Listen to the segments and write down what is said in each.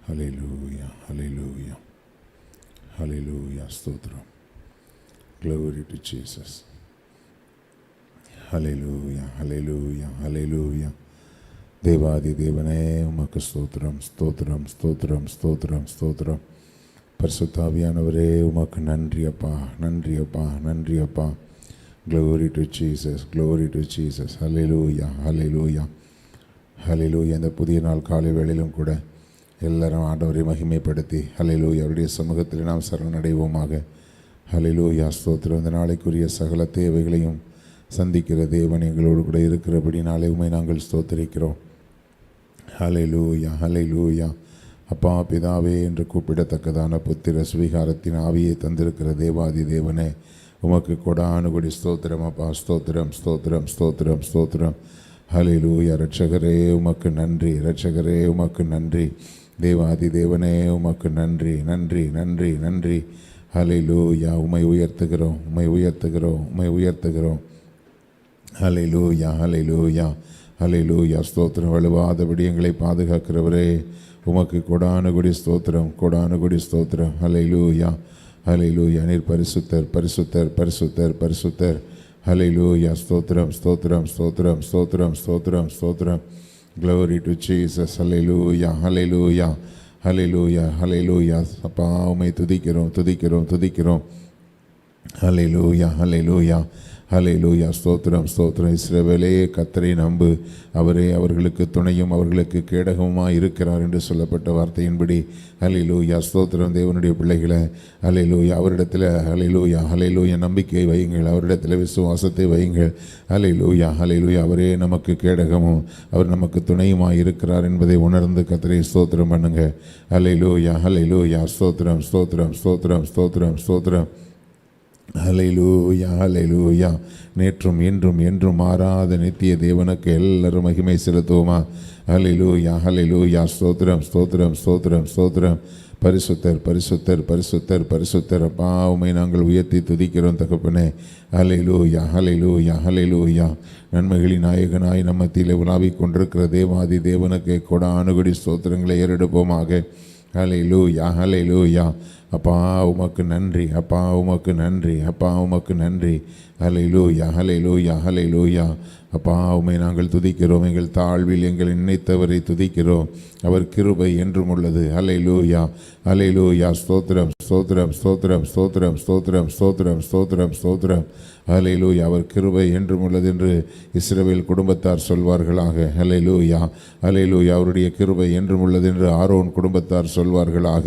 Hallelujah, hallelujah, hallelujah, ஸ்தோத்திரம். Glory to Jesus. Hallelujah, hallelujah, hallelujah. தேவாதி தேவனே உமக்கு ஸ்தோத்திரம், ஸ்தோத்திரம், ஸ்தோத்திரம், ஸ்தோத்திரம், ஸ்தோத்திரம். பரிசுத்தாவியானவரே உமக்கு நன்றி அப்பா, நன்றி அப்பா, நன்றி அப்பா. Glory to Jesus, glory to Jesus. Hallelujah, hallelujah, hallelujah. இந்த புதிய நாள் காலை வேளையிலும் கூட எல்லாரும் ஆண்டவரை மகிமைப்படுத்தி ஹல்லேலூயா அவருடைய சமூகத்தில் நாம் சரணடைவோமாக. ஹல்லேலூயா ஸ்தோத்திரம். இந்த நாளைக்குரிய சகல தேவைகளையும் சந்திக்கிற தேவன் எங்களோடு கூட இருக்கிறபடி நாளை உம்மை நாங்கள் ஸ்தோத்திரிக்கிறோம். ஹல்லேலூயா, ஹல்லேலூயா. அப்பா பிதாவே என்று கூப்பிடத்தக்கதான புத்திர சுவிகாரத்தின் ஆவியை தந்திருக்கிற தேவாதி தேவனே உமக்கு கொடானுகுடி ஸ்தோத்திரம் அப்பா. ஸ்தோத்திரம், ஸ்தோத்திரம், ஸ்தோத்திரம், ஸ்தோத்திரம். ஹல்லேலூயா. இரட்சகரே உமக்கு நன்றி, இரட்சகரே உமக்கு நன்றி. தேவாதி தேவனே உமக்கு நன்றி, நன்றி, நன்றி, நன்றி. ஹல்லேலூயா. உம்மை உயர்த்துகிறோம், உம்மை உயர்த்துகிறோம், உம்மை உயர்த்துகிறோம். ஹல்லேலூயா, ஹல்லேலூயா, ஹல்லேலூயா. ஸ்தோத்திரம். வலுவாதபடி எங்களை பாதுகாக்கிறவரே உமக்கு கொடானுகுடி ஸ்தோத்திரம், கொடானுகுடி ஸ்தோத்திரம். ஹல்லேலூயா, ஹல்லேலூயா. நீர் பரிசுத்தர், பரிசுத்தர், பரிசுத்தர், பரிசுத்தர். ஹல்லேலூயா. ஸ்தோத்திரம், ஸ்தோத்திரம், ஸ்தோத்திரம், ஸ்தோத்திரம், ஸ்தோத்திரம், ஸ்தோத்திரம். Glory to Jesus. Hallelujah, hallelujah, hallelujah, hallelujah. அப்பா உம்மை துதிக்கிறோம், துதிக்கிறோம், துதிக்கிறோம். Hallelujah, hallelujah, hallelujah. ஸ்தோத்திரம், ஸ்தோத்திரம். இஸ்ரவேலே கர்த்தரை நம்பு, அவரே அவர்களுக்கு துணையும் அவர்களுக்கு கேடகமுமாய் இருக்கிறார் என்று சொல்லப்பட்ட வார்த்தையின்படி ஹல்லேலூயா ஸ்தோத்திரம். தேவனுடைய பிள்ளைகளை ஹல்லேலூயா அவரிடத்தில் ஹல்லேலூயா, ஹல்லேலூயா நம்பிக்கையை வையுங்கள், அவரிடத்தில் விசுவாசத்தை வையுங்கள். ஹல்லேலூயா, ஹல்லேலூயா. அவரே நமக்கு கேடகமும் அவர் நமக்கு துணையுமாய் இருக்கிறார் என்பதை உணர்ந்து கர்த்தரை ஸ்தோத்திரம் பண்ணுங்க. ஹல்லேலூயா, ஹல்லேலூயா. ஸ்தோத்திரம், ஸ்தோத்திரம், ஸ்தோத்திரம், ஸ்தோத்திரம், ஸ்தோத்திரம். ஹல்லேலூயா, ஹல்லேலூயா. நேற்றும் இன்றும் என்றும் மாறாத நித்திய தேவனுக்கு எல்லாரும் மகிமை செலுத்துவோமா? ஹல்லேலூயா, ஹல்லேலூயா. ஸ்தோத்திரம், ஸ்தோத்திரம், ஸ்தோத்திரம், ஸ்தோத்திரம். பரிசுத்தர், பரிசுத்தர், பரிசுத்தர், பரிசுத்தர். அப்பா உம்மை நாங்கள் உயர்த்தி துதிக்கிறோம் தகப்பனே. ஹல்லேலூயா, ஹல்லேலூயா, ஹல்லேலூயா. நன்மைகளின் நாயகனாய் நம்ம மத்தியில் உலாவிக் கொண்டிருக்கிற தேவாதி தேவனுக்கு கொடானுகுடி ஸ்தோத்திரங்களை ஏறெடுப்போமாக. ஹல்லேலூயா, ஹல்லேலூயா. அப்பா உமக்கு நன்றி, அப்பா உமக்கு நன்றி, அப்பா உமக்கு நன்றி. ஹல்லேலூயா, ஹல்லேலூயா, ஹல்லேலூயா. அப்பா உம்மை நாங்கள் துதிக்கிறோம், எங்கள் தாழ்வில் எங்களை நினைத்தவரை துதிக்கிறோம். அவர் கிருபை என்றும் உள்ளது. ஹல்லேலூயா, ஹல்லேலூயா. ஸ்தோத்திரம், ஸ்தோத்திரம், ஸ்தோத்திரம், ஸ்தோத்திரம், ஸ்தோத்திரம், ஸ்தோத்திரம், ஸ்தோத்திரம், ஸ்தோத்திரம். ஹல்லேலூயா. அவர் கிருபை என்றும் உள்ளது என்று இஸ்ரவேல் குடும்பத்தார் சொல்வார்களாக. ஹல்லேலூயா, ஹல்லேலூயா. அவருடைய கிருபை என்றும் உள்ளது என்று ஆரோன் குடும்பத்தார் சொல்வார்களாக.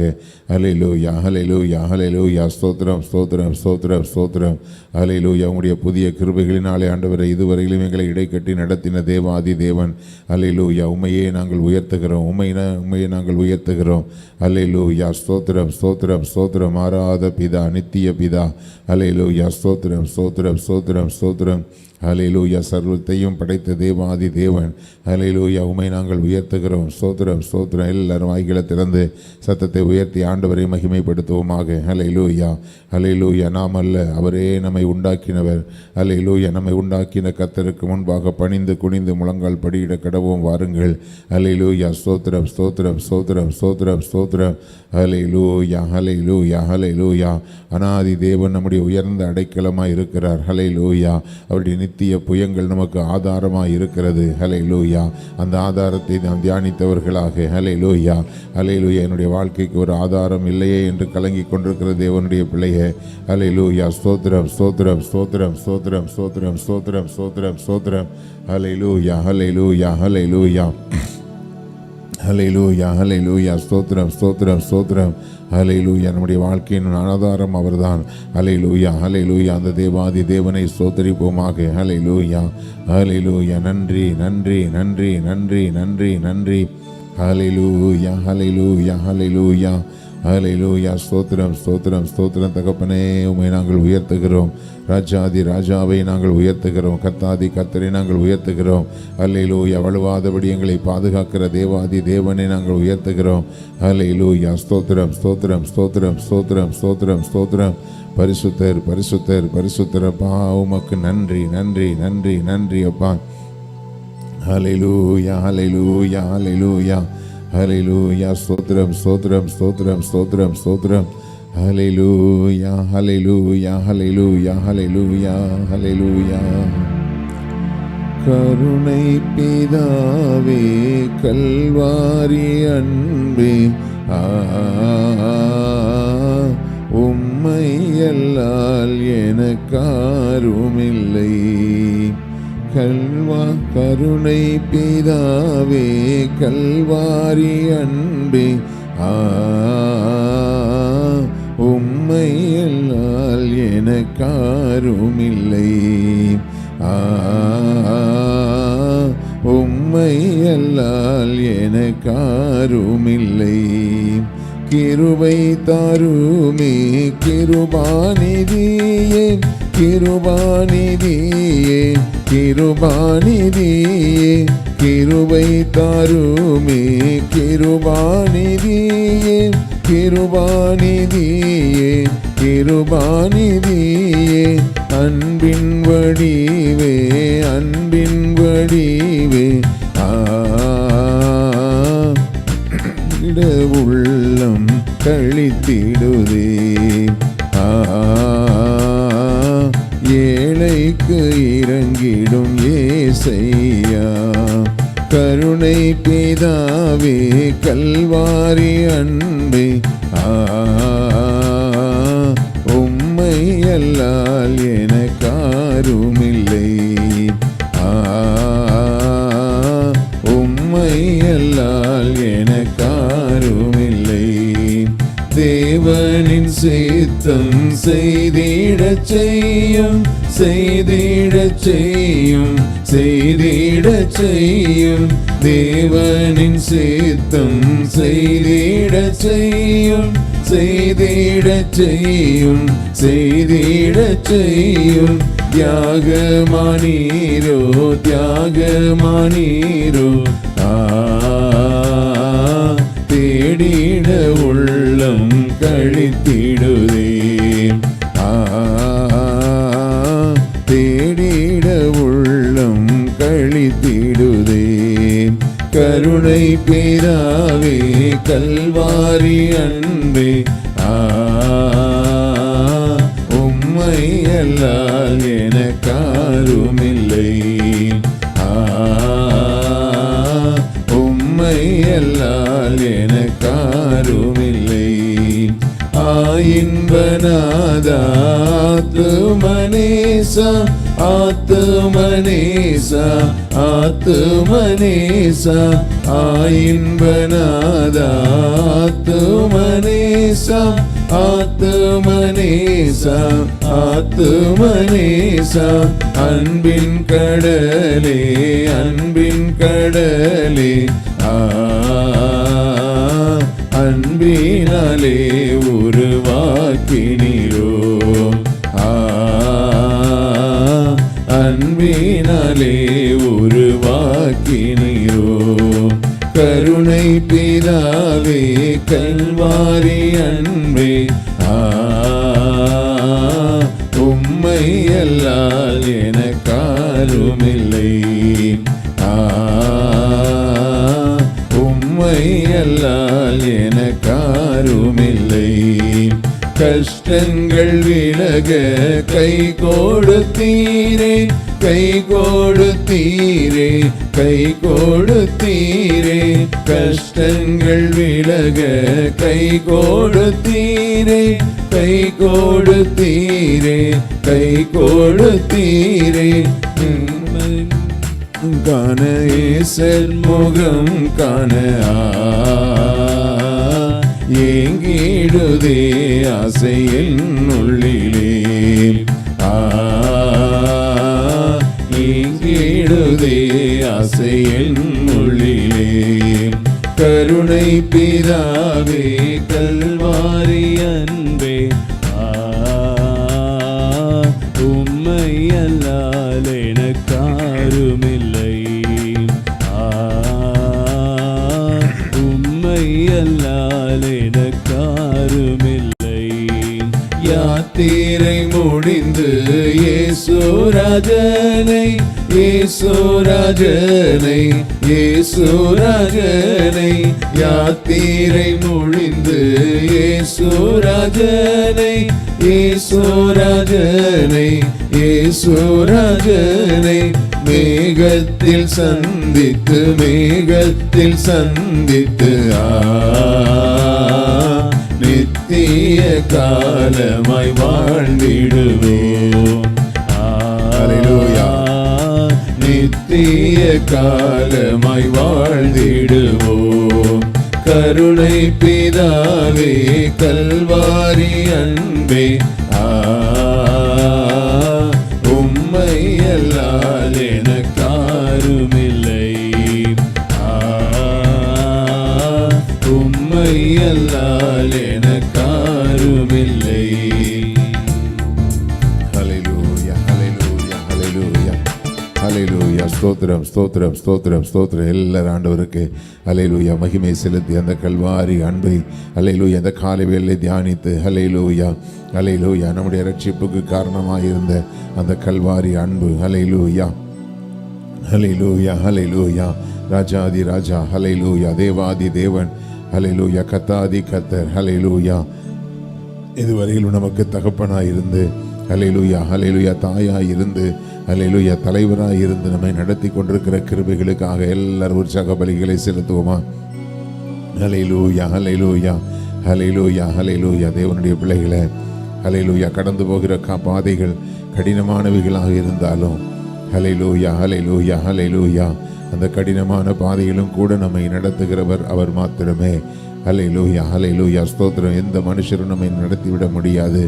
ஹல்லேலூயா, ஹல்லேலூயா, ஹல்லேலூயா. ஸ்தோத்திரம், ஸ்தோத்திரம், ஸ்தோத்திரம், ஸ்தோத்திரம். ஹல்லேலூயா. உம்முடைய புதிய கிருபைகளினாலே ஆண்டவரை இதுவரையிலும் எங்களை இடைக்கட்டி நடத்தின தேவாதி தேவன். ஹல்லேலூயா. உம்மையே நாங்கள் உயர்த்துகிறோம், உம்மையே நாங்கள் உயர்த்துகிறோம். ஹல்லேலூயா. ஸ்தோத்திரம், ஸ்தோத்திரம், ஸ்தோத்திரம். மாறாத பிதா, நித்திய பிதா. ஹல்லேலூயா. ஸ்தோத்திரம், ஸ்தோத்திரம், ஸ்தோத்திரம், ஸ்தோத்திரம். ஹல்லேலூயா. சர்வத்தையும் படைத்த தேவாதி தேவன். ஹல்லேலூயா. உம்மை நாங்கள் உயர்த்துகிறோம். ஸ்தோத்திரம், ஸ்தோத்திரம். எல்லாரும் வாய்களை திறந்து சத்தத்தை உயர்த்தி ஆண்டவரை மகிமைப்படுத்துவோமாக. ஹல்லேலூயா, ஹல்லேலூயா. நாம் அல்ல, அவரே நம்மை உண்டாக்கினவர். ஹல்லேலூயா. நம்மை உண்டாக்கின கர்த்தருக்கு முன்பாக பணிந்து குனிந்து முழங்கால் படியிட கடவோம் வாருங்கள். ஹல்லேலூயா. ஸ்தோத்திரம், ஸ்தோத்திரம், ஸ்தோத்திரம், ஸ்தோத்திரம், ஸ்தோத்திரம். ஹல்லேலூயா, ஹல்லேலூயா, ஹல்லேலூயா. அனாதி தேவன் நம்முடைய உயர்ந்த அடைக்கலமாய் இருக்கிறார். ஹல்லேலூயா. அவருடைய நித்திய புயங்கள் நமக்கு ஆதாரமாய் இருக்கிறது. ஹல்லேலூயா. அந்த ஆதாரத்தை நாம் தியானித்தவர்களாக. ஹல்லேலூயா, ஹல்லேலூயா. என்னுடைய வாழ்க்கைக்கு ஒரு ஆதாரம் இல்லையே என்று கலங்கி கொண்டிருக்கிற தேவனுடைய பிள்ளையே. ஹல்லேலூயா. ஸ்தோத்திரம், ஸ்தோத்திரம், ஸ்தோத்திரம், ஸ்தோத்திரம், ஸ்தோத்திரம், ஸ்தோத்திரம், ஸ்தோத்திரம், ஸ்தோத்திரம். ஹல்லேலூயா, ஹல்லேலூயா, ஹல்லேலூயா, ஹல்லேலூயா, ஹல்லேலூயா. ஸ்தோத்திரம், ஸ்தோத்திரம், ஸ்தோத்திரம். ஹல்லேலூயா. நம்முடைய வாழ்க்கையின் ஆதாரம் அவர்தான். ஹல்லேலூயா, ஹல்லேலூயா. அந்த தேவாதி தேவனை ஸ்தோத்திரிப்போமாக. ஹல்லேலூயா, ஹல்லேலூயா. நன்றி, நன்றி, நன்றி, நன்றி, நன்றி, நன்றி. ஹல்லேலூயா, ஹல்லேலூயா, ஹல்லேலூயா, ஹல்லேலூயா. ஸ்தோத்திரம், ஸ்தோத்திரம், ஸ்தோத்திரம். தகப்பனே உம்மை நாங்கள் உயர்த்துகிறோம். ராஜாதி ராஜாவை நாங்கள் உயர்த்துகிறோம். கர்த்தாதி கர்த்தரை நாங்கள் உயர்த்துகிறோம். ஹல்லேலூயா. வலுவாதபடி எங்களை பாதுகாக்கிற தேவாதி தேவனை நாங்கள் உயர்த்துகிறோம். ஹல்லேலூயா. ஸ்தோத்திரம், ஸ்தோத்திரம், ஸ்தோத்திரம், ஸ்தோத்திரம், ஸ்தோத்திரம், ஸ்தோத்திரம். பரிசுத்தர், பரிசுத்தர், பரிசுத்தர். அப்பா உமக்கு நன்றி, நன்றி, நன்றி, நன்றி அப்பா. ஹல்லேலூயா, ஹல்லேலூயா, ஹல்லேலூயா. ஹல்லேலூயா. ஸ்தோத்திரம் ஸ்தோத்திரம் ஸ்தோத்திரம் ஸ்தோத்திரம் ஸ்தோத்திரம். ஹல்லேலூயா ஹல்லேலூயா ஹல்லேலூயா ஹல்லேலூயா ஹல்லேலூயா. கருணை பிதாவே கல்வாரி அன்பே, உம்மை அல்லால் எனக்காருமில்லை. கருணை பிதாவே கல்வாரி அன்பே, உம்மை அல்லால் எனக்காருமில்லை. உம்மை அல்லால் எனக்காருமில்லை. கிருபை தாருமே கிருபாநிதியே, கிருபாநிதியே கிருபாநிதியே. கிருபை தாருமே கிருபாநிதியே, கிருபாநிதியே கிருபாநிதியே. அன்பின் வடிவே அன்பின் வடிவே, உள்ளம் கழித்திடுதே. ஏழைக்கு இறங்கிடும் ஏசையா. கருணை பிதாவே கல்வாரி அன்பே, உம்மை அல்லால் எனக்காருமில்லை. உம்மை அல்லால் எனக்காருமில்லை. தேவனின் சித்தம் செய்திடச் செய்யும் செய்திடச் செய்யும் செய்திடச் செய்யும். தேவனின் சித்தம் செய்திடச் செய்யும் செய்திடச் செய்யும் செய்திடச் செய்யும். தியாகமானீரோ தியாகமானீரோ, தேடிட உள்ளம் கழித்திடுதே. தேடிட உள்ளம் கழித்திடுதே. கருணை பிதாவே கல்வாரி அன்பே, உம்மை அல்லால் எனக்காருமில்லை. உம்மை அல்லால் எனக்காருமில்லை. இன்பநாதா ஆத்துமனேசா ஆத்துமனேசா ஆத்துமனேசா. இன்பநாதா ஆத்துமனேசா ஆத்துமனேசா ஆத்துமனேசா. அன்பின் கடலே அன்பின் கடலே, அன்பினாலே உருவாக்கினீரோ. அன்பினாலே உருவாக்கினீரோ. கருணை பிதாவே கல்வாரி அன்பே, உம்மை அல்லால் எனக்காருமில்லை. உம்மை அல்லால் எனக்காருமில்லை. கஷ்டங்கள் விலக கை கொடுத்தீரே கை கொடுத்தீரே கை கொடுத்தீரே. கஷ்டங்கள் விலக கை கொடுத்தீரே கை கொடுத்தீரே கை கொடுத்தீரே. காண ஏசர் முகம் காண ஏங்கிடுதே ஆசையின் உள்ளிலே. ஏங்கிடுதே ஆசையின் உள்ளிலே. கருணை பிதாவே கல்வாரி அன்பே, உம்மை அல்லால் எனக்காருமில்லை. உம்மை அல்லால் எனக்காருமில்லை. யாத்திரை முடிந்து இயேசு ராஜனை இயேசுராஜனை இயேசுராஜனை யாத்திரை முடிந்து இயேசுராஜனை இயேசுராஜனை இயேசுராஜனை மேகத்தில் சந்தித்து மேகத்தில் சந்தித்து நித்திய காலமாய் வாழ்ந்திடுவோம். அல்லேலூயா. நித்திய காலமாய் வாழ்ந்திடுவோம். கருணை பிதாவே கல்வாரி அன்பே உம்மை அல்லால் எனக்காருமில்லை. உம்மை அல்லால் எனக்காருமில்லை. ஹல்லேலூயா ஹல்லேலூயா ஹல்லேலூயா ஹல்லேலூயா. ஸ்தோத்திரம் ஸ்தோத்திரம் ஸ்தோத்திரம் ஸ்தோத்திரம். எல்லாரும் ஆண்டவருக்கு ஹல்லேலூயா மகிமை செலுத்தி அந்த கல்வாரி அன்பை ஹல்லேலூயா அந்த காலை வேளை தியானித்து ஹல்லேலூயா ஹல்லேலூயா நம்முடைய ரட்சிப்புக்கு காரணமாக இருந்த அந்த கல்வாரி அன்பு ஹல்லேலூயா ஹல்லேலூயா ஹல்லேலூயா. ராஜாதி ராஜா ஹல்லேலூயா. தேவாதி தேவன் ஹல்லேலூயா. கத்தாதி கத்தர் ஹல்லேலூயா. இதுவரையிலும் நமக்கு தகப்பனாய் இருந்து ஹல்லேலூயா ஹல்லேலூயா தாயாய் இருந்து ஹல்லேலூயா தலைவராய் இருந்து நம்மை நடத்தி கொண்டிருக்கிற கிருபைகளுக்காக எல்லாரும் உற்சாக பலிகளை செலுத்துவோமா? ஹல்லேலூயா ஹல்லேலூயா ஹல்லேலூயா ஹல்லேலூயா. தேவனுடைய பிள்ளைகளை ஹல்லேலூயா கடந்து போகிற பாதைகள் கடினமானவைகளாக இருந்தாலும் ஹல்லேலூயா ஹல்லேலூயா ஹல்லேலூயா அந்த கடினமான பாதையிலும் கூட நம்மை நடத்துகிறவர் அவர் மாத்திரமே. ஹல்லேலூயா ஹல்லேலூயா. ஸ்தோத்திரம். எந்த மனுஷரும் நம்மை நடத்திவிட முடியாது.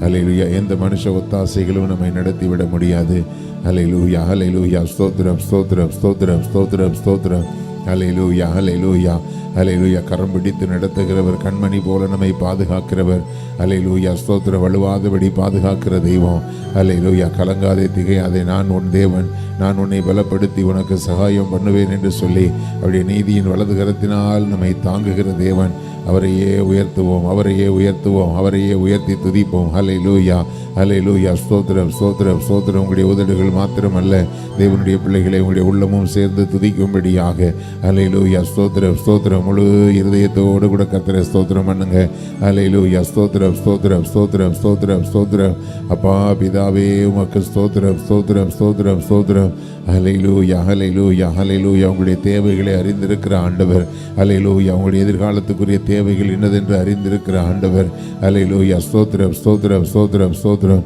ஹல்லேலூயா. எந்த மனுஷ ஒத்தாசைகளும் நம்மை நடத்திவிட முடியாது. ஹல்லேலூயா ஹல்லேலூயா. ஸ்தோத்திரம் ஸ்தோத்திரம் ஸ்தோத்திரம் ஸ்தோத்திரம் ஸ்தோத்திரம். ஹல்லேலூயா ஹல்லேலூயா ஹல்லேலூயா. கரம் பிடித்து நடத்துகிறவர், கண்மணி போல நம்மை பாதுகாக்கிறவர். ஹல்லேலூயா. ஸ்தோத்திரம். வலுவாதபடி பாதுகாக்கிற தெய்வம். ஹல்லேலூயா. கலங்காதே திகையாதே, நான் உன் தேவன், நான் உன்னை பலப்படுத்தி உனக்கு சகாயம் பண்ணுவேன் என்று சொல்லி அவருடைய நீதியின் வலது கரத்தினால் நம்மை தாங்குகிற தேவன். அவரையே உயர்த்துவோம் அவரையே உயர்த்துவோம் அவரையே உயர்த்தி துதிப்போம். ஹல்லேலூயா ஹல்லேலூயா. ஸ்தோத்திரம் ஸ்தோத்திரம் ஸ்தோத்திரம். உங்களுடைய உதடுகள் மாத்திரமல்ல, தேவனுடைய பிள்ளைகளை உங்களுடைய உள்ளமும் சேர்ந்து துதிக்கும்படியாக ஹல்லேலூயா. ஸ்தோத்திரம் ஸ்தோத்திரம். முழு இருதயத்தோடு கூட கர்த்தரை ஸ்தோத்திரம் பண்ணுங்க. ஹல்லேலூயா. ஸ்தோத்திரம் ஸ்தோத்திரம் ஸ்தோத்திரம் ஸ்தோத்திரம் ஸ்தோத்திரம். அப்பா பிதாவே உமக்கு ஸ்தோத்திரம் ஸ்தோத்திரம் ஸ்தோத்திரம் ஸ்தோத்திரம். ஹல்லேலூயா ஹல்லேலூயா ஹல்லேலூயா. உங்களுடைய தேவைகளை அறிந்திருக்கிற ஆண்டவர். ஹல்லேலூயா. உங்களுடைய எதிர்காலத்துக்குரிய தேவைகள் என்னதென்று அறிந்திருக்கிற ஆண்டவர். ஹல்லேலூயா. ஸ்தோத்திரம் ஸ்தோத்திரம் ஸ்தோத்திரம் ஸ்தோத்திரம்.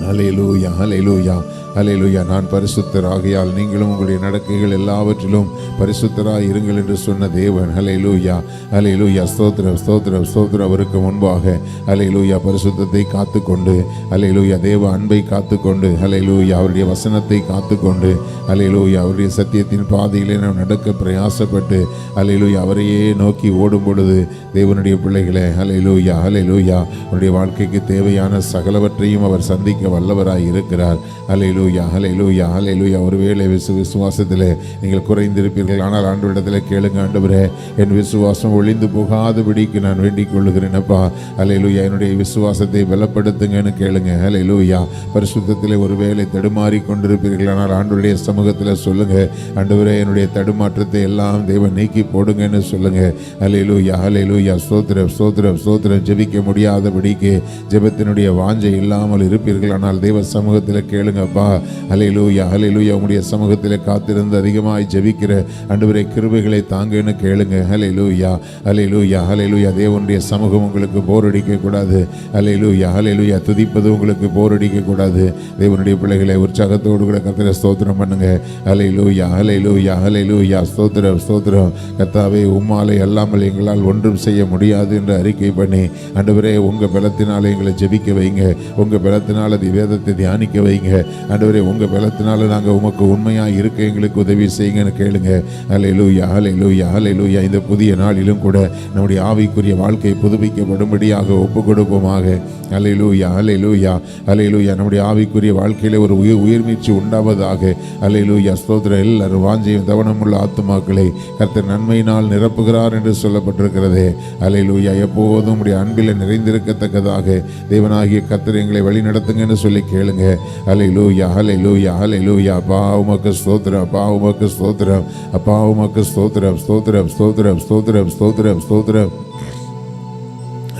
ஹல்லேலூயா ஹல்லேலூயா ஹல்லேலூயா. நான் பரிசுத்தர் ஆகையால் நீங்களும் உங்களுடைய நடக்கைகள் எல்லாவற்றிலும் பரிசுத்தராய் இருங்கள் என்று சொன்ன தேவன். ஹல்லேலூயா ஹல்லேலூயா. ஸ்தோத்திரம் ஸ்தோத்திரம் ஸ்தோத்திரம். அவருக்கு முன்பாக ஹல்லேலூயா பரிசுத்தத்தை காத்துக்கொண்டு ஹல்லேலூயா தேவ அன்பை காத்துக்கொண்டு ஹல்லேலூயா அவருடைய வசனத்தை காத்துக்கொண்டு ஹல்லேலூயா அவருடைய சத்தியத்தின் பாதையிலே நாம் நடக்க பிரயாசப்பட்டு ஹல்லேலூயா அவரையே நோக்கி ஓடும் பொழுது தேவனுடைய பிள்ளைகளே ஹல்லேலூயா ஹல்லேலூயா அவருடைய வாழ்க்கைக்கு தேவையான சகலவற்றையும் அவர் சந்திக்க வல்லவராய் இருக்கிறார். ஹல்லேலூயா ஹல்லேலூயா ஹல்லேலூயா. ஒருவேளை விசுவாசத்தில் நீங்கள் குறைந்திருப்பீர்கள், ஆனால் ஆண்டவரிடத்தில் கேளுங்க, ஆண்டவரே என் விசுவாசம் ஒளிந்து போகாதபடிக்கு நான் வேண்டிக் கொள்ளுகிறேன் அப்பா. ஹல்லேலூயா. என்னுடைய விசுவாசத்தை பலப்படுத்துங்கன்னு கேளுங்க. ஹல்லேலூயா. பரிசுத்தத்தில் ஒருவேளை தடுமாறி கொண்டிருப்பீர்கள், ஆனால் ஆண்டவருடைய சமூகத்தில் சொல்லுங்க, ஆண்டவரே என்னுடைய தடுமாற்றத்தை எல்லாம் தேவன் நீக்கி போடுங்கன்னு சொல்லுங்க. ஹல்லேலூயா ஹல்லேலூயா. ஸ்தோத்திரம் ஸ்தோத்திரம் ஸ்தோத்திரம். ஜெபிக்க முடியாதபடிக்கு ஜெபத்தினுடைய வாஞ்சை இல்லாமல் இருப்பீர்கள், ஆனால் தேவ சமூகத்தில் கேளுங்கப்பா. ஹல்லேலூயா ஹல்லேலூயா. உங்களுடைய சமூகத்தில் காத்திருந்து அதிகமாய் ஜெபிக்கிற ஆண்டவரே கிருபைகளை தாங்கன்னு கேளுங்க. ஹல்லேலூயா ஹல்லேலூயா ஹல்லேலூயா. தேவனுடைய சமூகம் உங்களுக்கு போர் அடிக்க கூடாது. ஹல்லேலூயா ஹல்லேலூயா. துதிப்பது உங்களுக்கு போர் அடிக்க கூடாது. தேவனுடைய பிள்ளைகளை உற்சாகத்தோடு கூட கர்த்தரை ஸ்தோத்திரம் பண்ணுங்க. ஹல்லேலூயா ஹல்லேலூயா ஹல்லேலூயா. ஸ்தோத்திரம் ஸ்தோத்திரம். கர்த்தாவே உம்மாலே அல்லாமல் எங்களால் ஒன்றும் செய்ய முடியாது என்று அறிக்கை பண்ணி ஆண்டவரே உங்க பலத்தினால எங்களை ஜெபிக்க வைங்க, உங்க பலத்தினால வேதத்தை தியானிக்க வைங்க ஆண்டவரே, உங்க பலத்தினால நாங்கள் உமக்கு உண்மையாக இருக்க எங்களுக்கு உதவி செய்யுங்கன்னு கேளுங்க. ஹல்லேலூயா ஹல்லேலூயா ஹல்லேலூயா. இந்த புதிய நாளிலும் கூட நம்முடைய ஆவிக்குரிய வாழ்க்கை புதுப்பிக்கப்படும்படியாக ஒப்பு கொடுப்போமாக. ஹல்லேலூயா ஹல்லேலூயா ஹல்லேலூயா. நம்முடைய ஆவிக்குரிய வாழ்க்கையில ஒரு உயிர்மீச்சு உண்டாவதாக. ஹல்லேலூயா. ஸ்தோத்திரம். எல்லாரும் வாஞ்சையும் தவனமுள்ள ஆத்துமாக்களை கர்த்தர் நன்மையினால் நிரப்புகிறார் என்று சொல்லப்பட்டிருக்கிறதே. ஹல்லேலூயா. எப்போதும் உடைய அன்பில் நிறைந்திருக்கத்தக்கதாக தேவனாகிய கர்த்தர் எங்களை வழி நடத்துங்கன்னு சொல்லி கேளுங்க. ஹல்லேலூயா ஹல்லேலூயா ஹல்லேலூயா. அப்பா உமக்கு ஸ்தோத்திரம், அப்பா உமக்கு ஸ்தோத்திரம், அப்பா உமக்கு ஸ்தோத்திரம் ஸ்தோத்திரம் ஸ்தோத்திரம் ஸ்தோத்திரம் ஸ்தோத்திரம் ஸ்தோத்திரம்.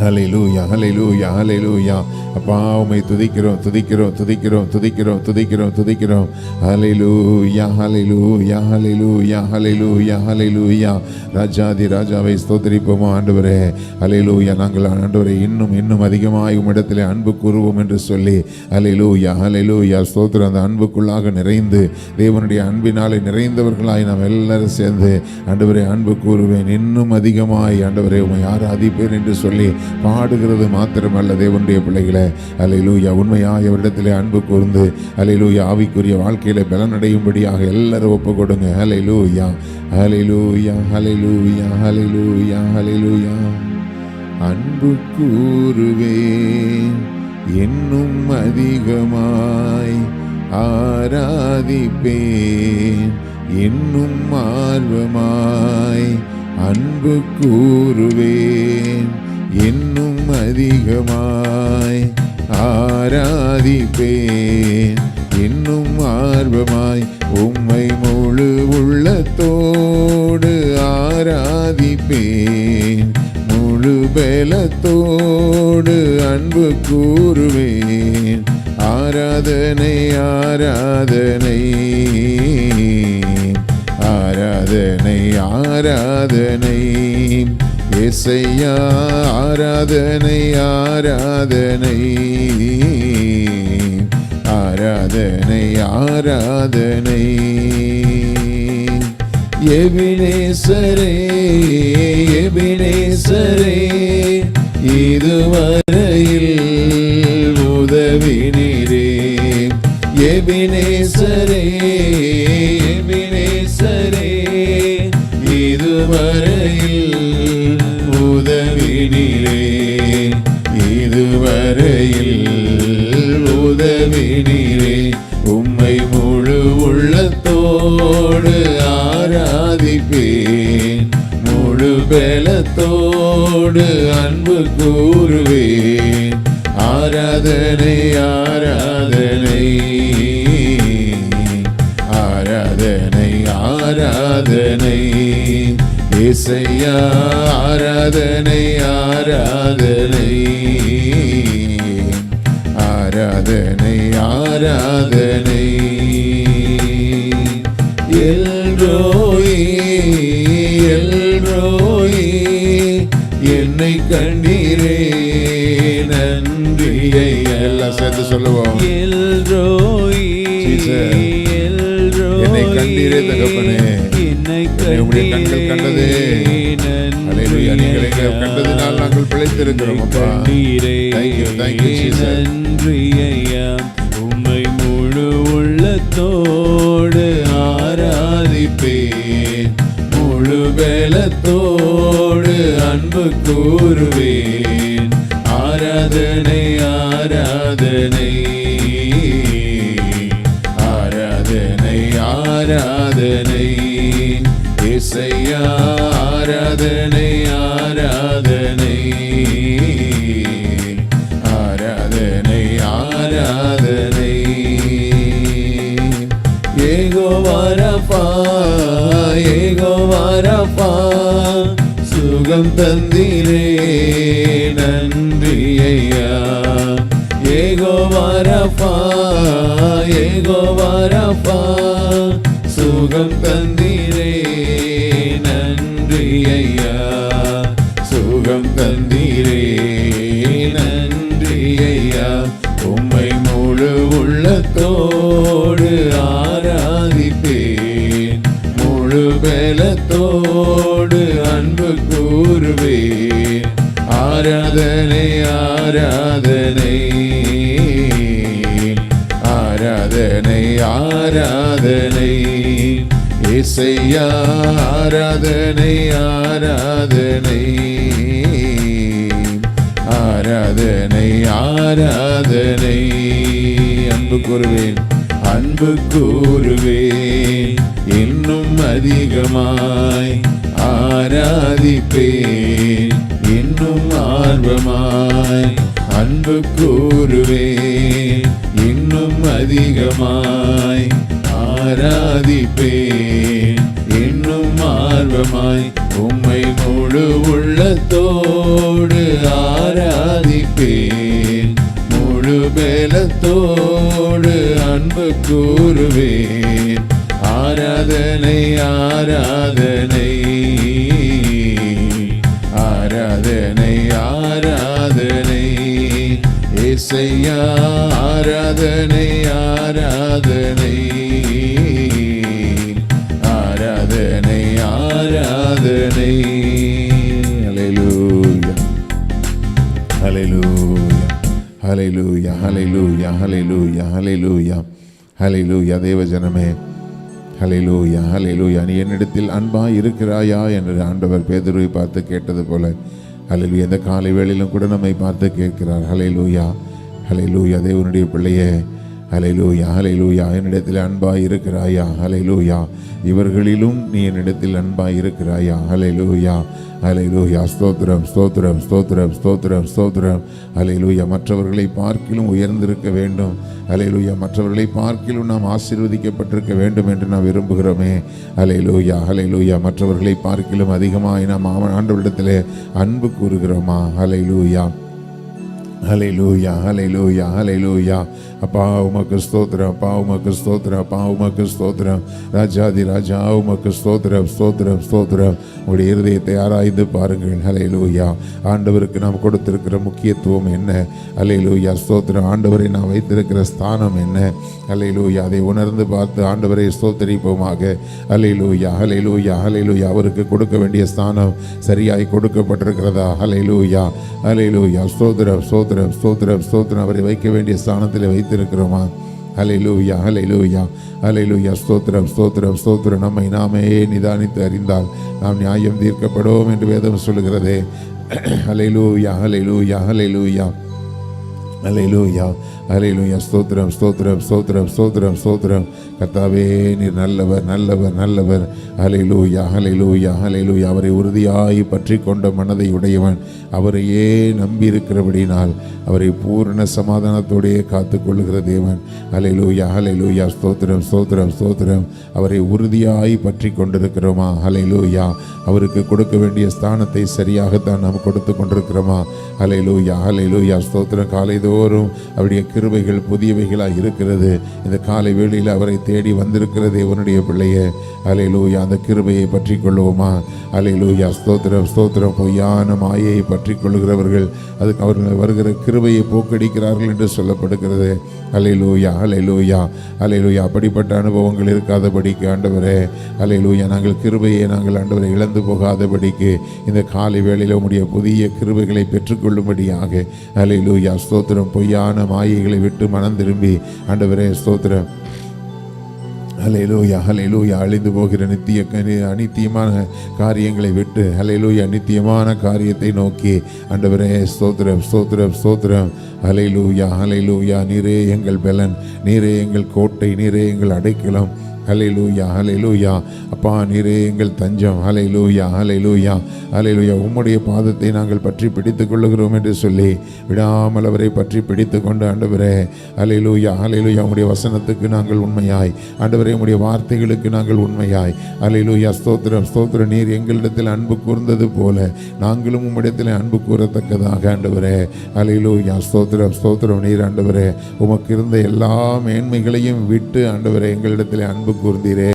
ஹல்லேலூயா ஹல்லேலூயா ஹல்லேலூயா. அப்பா உம்மை துதிக்கிறோம் துதிக்கிறோம் துதிக்கிறோம் துதிக்கிறோம் துதிக்கிறோம் துதிக்கிறோம். ஹல்லேலூயா ஹல்லேலூயா ஹல்லேலூயா ஹல்லேலூயா ஹல்லேலூயா. ராஜாதி ராஜாவை ஸ்தோத்திரிப்போம் ஆண்டவரே. ஹல்லேலூயா. நாங்கள் ஆண்டவரே இன்னும் இன்னும் அதிகமாய் உம்மிடத்திலே அன்பு கூறுவோம் என்று சொல்லி ஹல்லேலூயா ஹல்லேலூயா ஸ்தோத்திரம். அந்த அன்புக்குள்ளாக நிறைந்து தேவனுடைய அன்பினாலே நிறைந்தவர்களாய் நாம் எல்லாரும் சேர்ந்து ஆண்டவரே அன்பு கூறுவேன் இன்னும் அதிகமாய் ஆண்டவரே உம்மை ஆராதிப்பேன் என்று சொல்லி பாடுகிறது மாத்திரமல்ல தேவனுடைய பிள்ளைகளே. அல்லேலூயா. உண்மையாய் அவரிடத்திலே அன்பு கூர்ந்து அல்லேலூயா ஆவிக்குரிய வாழ்க்கையில பலனடையும்படியாக எல்லாரும் ஒப்பு கொடுங்க. அல்லேலூயா அல்லேலூயா அல்லேலூயா அல்லேலூயா அல்லேலூயா. அன்பு கூறுவேன் இன்னும் அதிகமாய் ஆராதிப்பேன் இன்னும் ஆர்வமாய் அன்பு கூறுவேன் இன்னும் அதிகமாய் ஆராதிப்பேன் இன்னும் ஆர்வமாய் உம்மை முழு உள்ளத்தோடு ஆராதிப்பேன் முழு பலத்தோடு அன்பு கூறுவேன். ஆராதனை ஆராதனை ஆராதனை ஆராதனை இயேசையா. ஆராதனை ஆராதனை ஆராதனை ஆராதனை. எபினேசரே எபினேசரே இதுவரையில் உதவினீரே. எபினேசரே எபினேசரே இதுவரையில் உதவினீரே. இதுவரையில் உதவினீரே. உம்மை முழு உள்ளத்தோடு ஆராதிப்பேன் முழு பலத்தோடு அன்பு கூறுவேன். ஆராதனை ஆராதனை ஆராதனை ஆராதனை இயேசையா. ஆராதனை ஆராதனை ஆராதனை ஆராதனை. எல்ரோயி எல்ரோயி என்னை கண்டீரே நன்றியை. எல்லாம் சேர்த்து சொல்லுவோம். எல்ரோயி என்னை கண்டீரே தகப்பனே. உம்முடைய கண்கள் கண்டதே. அல்லேலூயா. நீங்கள் எங்களை கண்டதினால் நாங்கள் பிழைத்திருக்கிறோம் அப்பா. Thank you Jesus. நன்றியா. உம்மை முழு உள்ளத்தோடு ஆராதிப்பேன் முழு பலத்தோடு அன்பு கூறுவேன். ஆராதனை ஆராதனை ஆராதனை ஆராதனை இயேசையா. ஆராதனை ஆராதனை ஆராதனை ஆராதனை. யெகோவா ரஃபா யெகோவா ரஃபா சுகம் தந்தீரே நன்றி ஐயா. யெகோவா ரஃபா யெகோவா ரஃபா சுகம் தந்தீரே நன்றி ஐயா. சுகம் தந்தீரே நன்றி ஐயா. உம்மை முழு உள்ளத்தோடு ஆராதிப்பேன் முழு பலத்தோடு அன்பு கூறுவேன். ஆராதனை ஆராதனை ஆராதனை ஆராதனை இயேசையா. ஆராதனை ஆராதனை ஆராதனை ஆராதனை. அன்பு கூறுவேன் அன்பு கூறுவேன் இன்னும் அதிகமாய் ஆராதிப்பேன் இன்னும் ஆர்வமாய் அன்பு கூறுவேன் இன்னும் அதிகமாய் கூறுவேன். ஆராதனை ஆராதனை ஆராதனை ஆராதனை இயேசையா, ஆராதனை ஆராதனை ஆராதனை ஆராதனை. ஹல்லேலூயா ஹல்லேலூயா ஹல்லேலூயா ஹல்லேலூயா ஹல்லேலூயா ஹல்லேலூயா ஹல்லேலூயா. தேவஜனமே, ஹல்லேலூயா ஹல்லேலூயா. நீ என்னிடத்தில் அன்பாய் இருக்கிறாயா என்று ஆண்டவர் பேதுருவை பார்த்து கேட்டது போல, ஹல்லேலூயா, இந்த காலை வேளையிலும் கூட நம்மை பார்த்து கேட்கிறார். ஹல்லேலூயா ஹல்லேலூயா. தேவனுடைய பிள்ளையே, ஹல்லேலூயா ஹல்லேலூயா. என்னிடத்தில் அன்பாய் இருக்கிறாயா? ஹல்லேலூயா. இவர்களிலும் நீ என்னிடத்தில் அன்பாய் இருக்கிறாயா? ஹல்லேலூயா ஹல்லேலூயா. ஸ்தோத்திரம் ஸ்தோத்திரம் ஸ்தோத்திரம் ஸ்தோத்திரம் ஸ்தோத்திரம். ஹல்லேலூயா. மற்றவர்களை பார்க்கிலும் உயர்ந்திருக்க வேண்டும். ஹல்லேலூயா. மற்றவர்களை பார்க்கிலும் நாம் ஆசீர்வதிக்கப்பட்டிருக்க வேண்டும் என்று நாம் விரும்புகிறோமே. ஹல்லேலூயா ஹல்லேலூயா. மற்றவர்களை பார்க்கிலும் அதிகமாக நாம் ஆண்டவரிடத்திலே அன்பு கூறுகிறோமா? ஹல்லேலூயா ஹல்லேலூயா ஹல்லேலூயா ஹல்லேலூயா. அப்பா உமக்கு ஸ்தோத்திரம், அப்பா உமக்கு ஸ்தோத்திரம், அப்பா உமக்கு ஸ்தோத்திரம். ராஜாதி ராஜா உமக்கு ஸ்தோத்திரம் ஸ்தோத்திரம் ஸ்தோத்திரம். உங்களுடைய இருதயத்தை ஆராய்ந்து பாருங்கள். ஹல்லேலூயா. ஆண்டவருக்கு நாம் கொடுத்திருக்கிற முக்கியத்துவம் என்ன? ஹல்லேலூயா ஸ்தோத்திரம். ஆண்டவரை நாம் வைத்திருக்கிற ஸ்தானம் என்ன? ஹல்லேலூயா. அதை உணர்ந்து பார்த்து ஆண்டவரை ஸ்தோத்திரிப்போமாக. ஹல்லேலூயா ஹல்லேலூயா ஹல்லேலூயா. அவருக்கு கொடுக்க வேண்டிய ஸ்தானம் சரியாய் கொடுக்கப்பட்டிருக்கிறதா? ஹல்லேலூயா ஹல்லேலூயா. ஸ்தோத்திரம் ஸ்தோத்திரம் ஸ்தோத்திரம் ஸ்தோத்திரம். அவரை வைக்க வேண்டிய ஸ்தானத்தில் வைத்திருக்கிறோமா? ஹல்லேலூயா ஹல்லேலூயா ஹல்லேலூயா. ஸ்தோத்திரம் ஸ்தோத்திரம் ஸ்தோத்திரம். நம்மை நாமே நிதானித்து அறிந்தால் நாம் நியாயம் தீர்க்கப்படுவோம் என்று வேதம் சொல்லுகிறதே. ஹல்லேலூயா ஹல்லேலூயா ஹல்லேலூயா ஹல்லேலூயா ஹல்லேலூயா. ஸ்தோத்திரம் ஸ்தோத்திரம் ஸ்தோத்திரம் ஸ்தோத்திரம் ஸ்தோத்திரம். கர்த்தாவே, நீர் நல்லவர் நல்லவர் நல்லவர். ஹல்லேலூயா ஹல்லேலூயா ஹல்லேலூயா. அவரை உறுதியாய் பற்றி கொண்ட மனதை உடையவன் அவரையே நம்பியிருக்கிறபடினால் அவரை பூரண சமாதானத்தோடையே காத்து கொள்ளுகிற தேவன். ஹல்லேலூயா ஹல்லேலூயா. ஸ்தோத்திரம் ஸ்தோத்திரம் ஸ்தோத்திரம். அவரை உறுதியாய் பற்றி கொண்டிருக்கிறோமா? ஹல்லேலூயா. அவருக்கு கொடுக்க வேண்டிய ஸ்தானத்தை சரியாகத்தான் நாம் கொடுத்து கொண்டிருக்கிறோமா? ஹல்லேலூயா ஹல்லேலூயா. ஸ்தோத்திரம். காலைதோறும் அவருடைய கிருபைகள் புதியவைகளாக இருக்கிறது. இந்த காலை வேளையில் அவரை தேடி வந்திருக்கிற தேவனுடைய பிள்ளையே, ஹல்லேலூயா, அந்த கிருபையை பற்றி கொள்வோமா? ஹல்லேலூயா. ஸ்தோத்திரம் ஸ்தோத்திரம். பொய்யான மாயையை பற்றி கொள்ளுகிறவர்கள் அதுக்கு அவர்கள் வருகிற கிருபையை போக்கடிக்கிறார்கள் என்று சொல்லப்படுகிறது. ஹல்லேலூயா ஹல்லேலூயா ஹல்லேலூயா. அப்படிப்பட்ட அனுபவங்கள் இருக்காதபடிக்கு ஆண்டவரே, ஹல்லேலூயா, நாங்கள் கிருபையை நாங்கள் ஆண்டவரை இழந்து போகாதபடிக்கு இந்த காலை வேளையில் உம்முடைய புதிய கிருபைகளை பெற்றுக்கொள்ளும்படியாக, ஹல்லேலூயா ஸ்தோத்திரம், பொய்யான மாயைகளை விட்டு மனம் திரும்பி ஆண்டவரே ஸ்தோத்திரம், ஹல்லேலூயா ஹல்லேலூயா, அழிந்து போகிற அநித்தியமான காரியங்களை விட்டு ஹல்லேலூயா நித்தியமான காரியத்தை நோக்கி ஆண்டவரே ஸ்தோத்திரம் ஸ்தோத்திரம் ஸ்தோத்திரம். ஹல்லேலூயா ஹல்லேலூயா. நீரே எங்கள் பலன், நீரே எங்கள் கோட்டை, நீரே எங்கள் அடைக்கலம். ஹல்லேலூயா ஹல்லேலூயா. அப்பா, நீரே எங்கள் தஞ்சம். ஹல்லேலூயா ஹல்லேலூயா ஹல்லேலூயா. உம்முடைய பாதத்தை நாங்கள் பற்றி பிடித்து கொள்ளுகிறோம் என்று சொல்லி விடாமல் அவரை பற்றி பிடித்து கொண்டு ஆண்டவரே, ஹல்லேலூயா ஹல்லேலூயா, உம்முடைய வசனத்துக்கு நாங்கள் உண்மையாய், ஆண்டவரே உம்முடைய வார்த்தைகளுக்கு நாங்கள் உண்மையாய், ஹல்லேலூயா ஸ்தோத்திரம் ஸ்தோத்திரம். நீர் எங்களிடத்தில் அன்பு கூர்ந்தது போல நாங்களும் உம்மிடத்தில் அன்பு கூறத்தக்கதாக ஆண்டவரே, ஹல்லேலூயா ஸ்தோத்திரம் ஸ்தோத்திரம். நீர் ஆண்டவரே உமக்கு இருந்த எல்லா மேன்மைகளையும் விட்டு ஆண்டவரே எங்களிடத்தில் அன்பு கூர்ந்தீரே.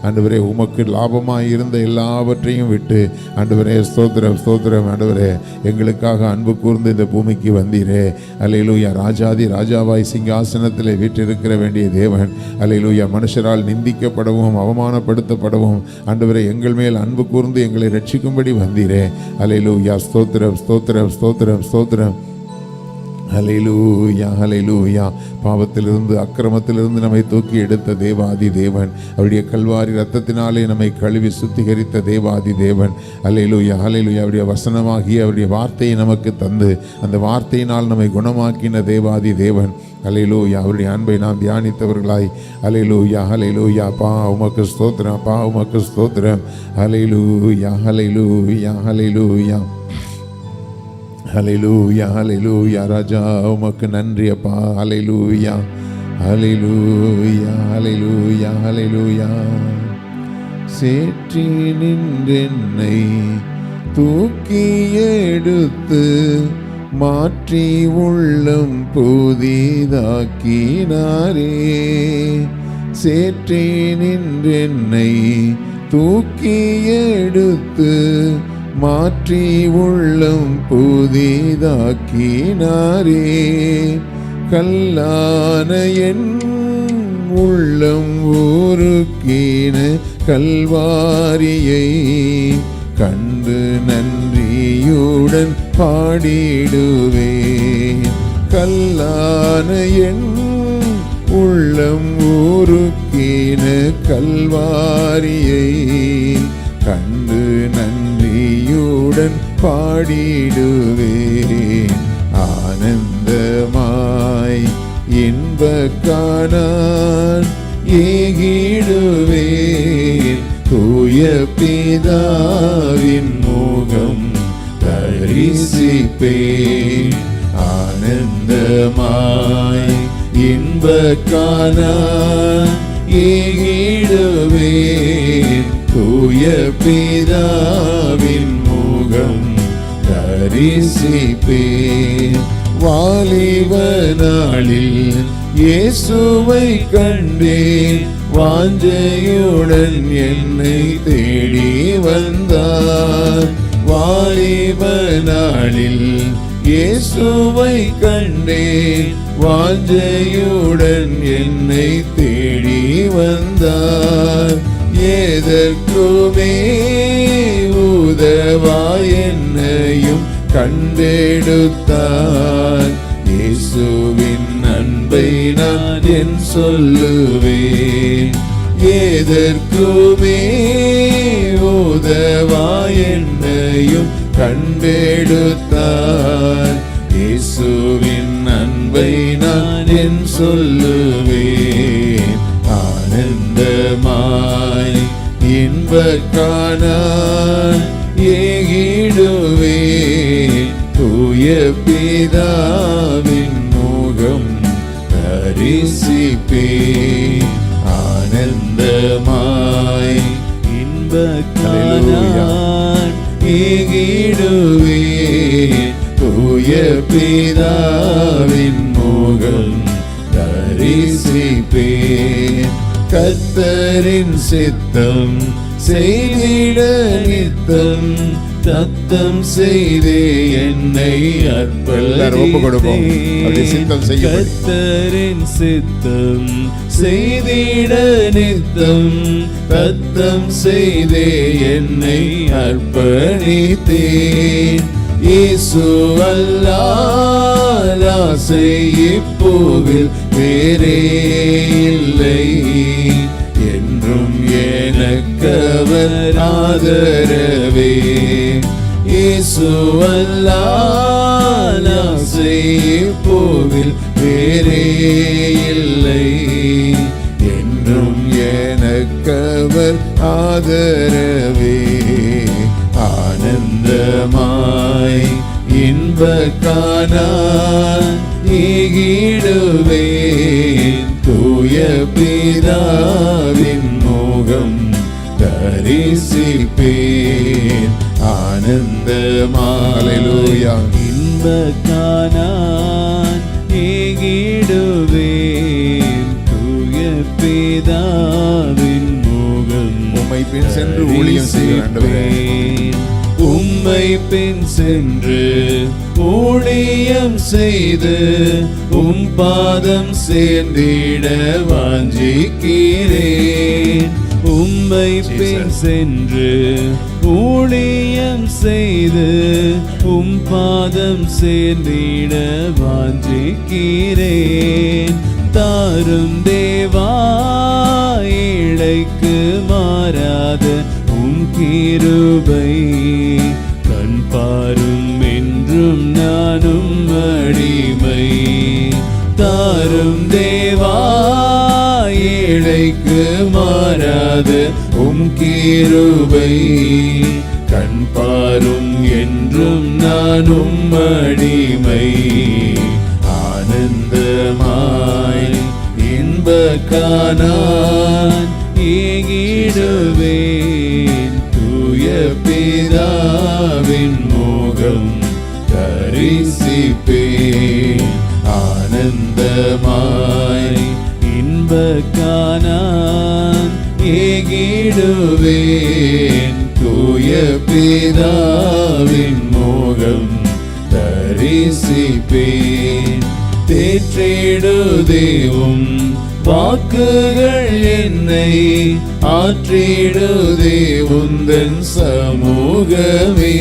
ஆண்டவரே உமக்கு லாபமாய் இருந்த எல்லாவற்றையும் விட்டு ஆண்டவரே ஸ்தோத்திரம் ஸ்தோத்திரம். ஆண்டவரே எங்களுக்காக அன்பு கூர்ந்து இந்த பூமிக்கு வந்தீரே. அல்லேலூயா. ராஜாதி ராஜாவாய் சிங்காசனத்தில் வீற்றிருக்கிற வேண்டிய தேவன், அல்லேலூயா, மனுஷரால் நிந்திக்கப்படவும் அவமானப்படுத்தப்படவும் ஆண்டவரே எங்கள் மேல் அன்பு கூர்ந்து எங்களை ரட்சிக்கும்படி வந்தீரே. அல்லேலூயா ஸ்தோத்திரம் ஸ்தோத்திரம் ஸ்தோத்திரம் ஸ்தோத்திரம். ஹல்லேலூயா ஹல்லேலூயா. பாவத்திலிருந்து அக்கிரமத்திலிருந்து நம்மை தூக்கி எடுத்த தேவாதி தேவன், அவருடைய கல்வாரி ரத்தத்தினாலே நம்மை கழுவி சுத்திகரித்த தேவாதி தேவன். ஹல்லேலூயா ஹல்லேலூயா. அவருடைய வசனமாகிய அவருடைய வார்த்தையை நமக்கு தந்து அந்த வார்த்தையினால் நம்மை குணமாக்கின தேவாதி தேவன். ஹல்லேலூயா. அவருடைய அன்பை நாம் தியானித்தவர்களாய், ஹல்லேலூயா ஹல்லேலூயா. அப்பா உமக்கு ஸ்தோத்திரம், அப்பா உமக்கு ஸ்தோத்திரம். ஹல்லேலூயா ஹல்லேலூயா ஹல்லேலூயா ஹல்லேலூயா ஹல்லேலூயா. ராஜா உமக்கு நன்றி அப்பா. ஹல்லேலூயா ஹல்லேலூயா ஹல்லேலூயா ஹல்லேலூயா. சேற்றி நின்றென்னை தூக்கி எடுத்து மாற்றி உள்ளம் புதிதாக்கினாரே. சேற்றி நின்றென்னை தூக்கி எடுத்து மாற்றி உள்ளம் புதிதாக்கினாரே. கல்லான என் உள்ளம் ஊருக்கீன கல்வாரியை கண்டு நன்றியுடன் பாடிடுவேன். கல்லான என் உள்ளம் ஊருக்கீன கல்வாரியை கண்டு நன்றியுடன் பாடிடுவேன். ஆனந்தமாய் இன்பக்கானான் ஏகிடுவேன். தூய பிதாவின் முகம் தரிசிப்பேன். ஆனந்தமாய் இன்பக்கானான் ஏகிடுவேன். தூய பிதாவின் முகம் தரிசிப்பேன். வாலிப நாளில் இயேசுவை கண்டேன். வாஞ்சையுடன் என்னை தேடி வந்தார். வாலிப நாளில் இயேசுவை கண்டேன். வாஞ்சையுடன் என்னை தேடி வந்தார். எதற்குமே உதவா என்னையும் கண்டெடுத்தார். இயேசுவின் அன்பை நான் என் சொல்லுவேன். எதற்குமே உதவா என்னையும் கண்டெடுத்தார். இயேசுவின் அன்பை நான் என் சொல்லுவேன். ஆனந்தமாய் இன்பக்கானான் ஏகிடுவேன். தூய பிதாவின் முகம் தரிசிப்பேன். ஆனந்தமாய் இன்பக்கானான் ஏகிடுவேன். தூய பிதாவின் முகம் தரிசிப்பேன். கர்த்தரின் சித்தம் செய்திட நித்தம் தத்தம் செய்தே என்னை அர்ப்பணித்தேன். கர்த்தரின் சித்தம் செய்திட நித்தம் தத்தம் செய்தே என்னை அர்ப்பணித்தேன். இயேசு அல்லால் ஆசை இப்போவில் வேறே இல்லை. என்றும் எனக்கவர் ஆதரவே. இயேசு அல்லால் ஆசை இப்போவில் வேறே இல்லை. என்றும் எனக்கவர் ஆதரவே. ஆனந்தமாய் இன்பக்கானான் ஏகிடுவேன். தூய பிதாவின் முகம் தரிசிப்பேன். ஆனந்தமாய் இன்பக்கானான் ஏகிடுவேன். தூய பிதாவின் முகம் உம்மை பின் சென்று ஊழியம் செய்வேன். உம்மை பின் சென்று ஊழியம் செய்து உம் பாதம் சேர்ந்திட வாஞ்சிக்கிறேன். உம்மை பின் சென்று ஊழியம் செய்து உம் பாதம் சேர்ந்திட வாஞ்சிக்கிறேன். தாரும் தேவா ஏழைக்கு மாறாத உம் கிருபை கண் பாரும் என்றும் நானும் அடிமை. தாரும் தேவா ஏழைக்கு மாறாத உம் கிருபை கண் பாரும் என்றும் நானும் அடிமை. ஆனந்தமாய் இன்பக்கானான் ஏகிடுவேன். தூய பிதாவின் முகம் தரிசிப்பேன். ஆனந்தமாய் இன்ப இன்பக்கானான் ஏகிடுவேன். தூய பிதாவின் மோகம் தரிசிப்பேன். தேற்றிடுதேவும் வாக்குகள் என்னை ஆற்றிடுதேவுந்தன் சமூகமே.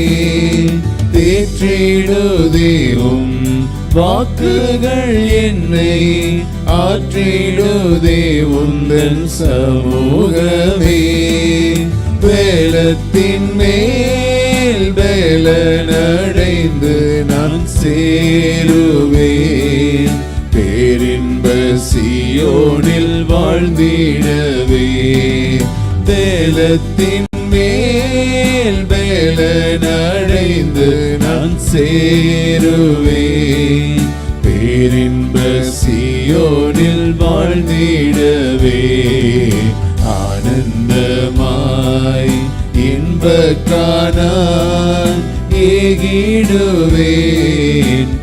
தேற்றிடுதேவும் வாக்குகள் என்னை ஆற்றிடுதேவுந்தன் சமூகமே. வேலத்தின் மேல் வேலனடைந்து நான் சேருவேன். பேரின்ப சீயோனில் வாழ்ந்திடவே. வேலத்தின் மேல் வேலனடைந்து நான் சேருவேன். பேரின்ப சீயோனில் வாழ்ந்திடவே. ஆனந்தமாய் இன்பக்கானான் ஏகிடுவேன்.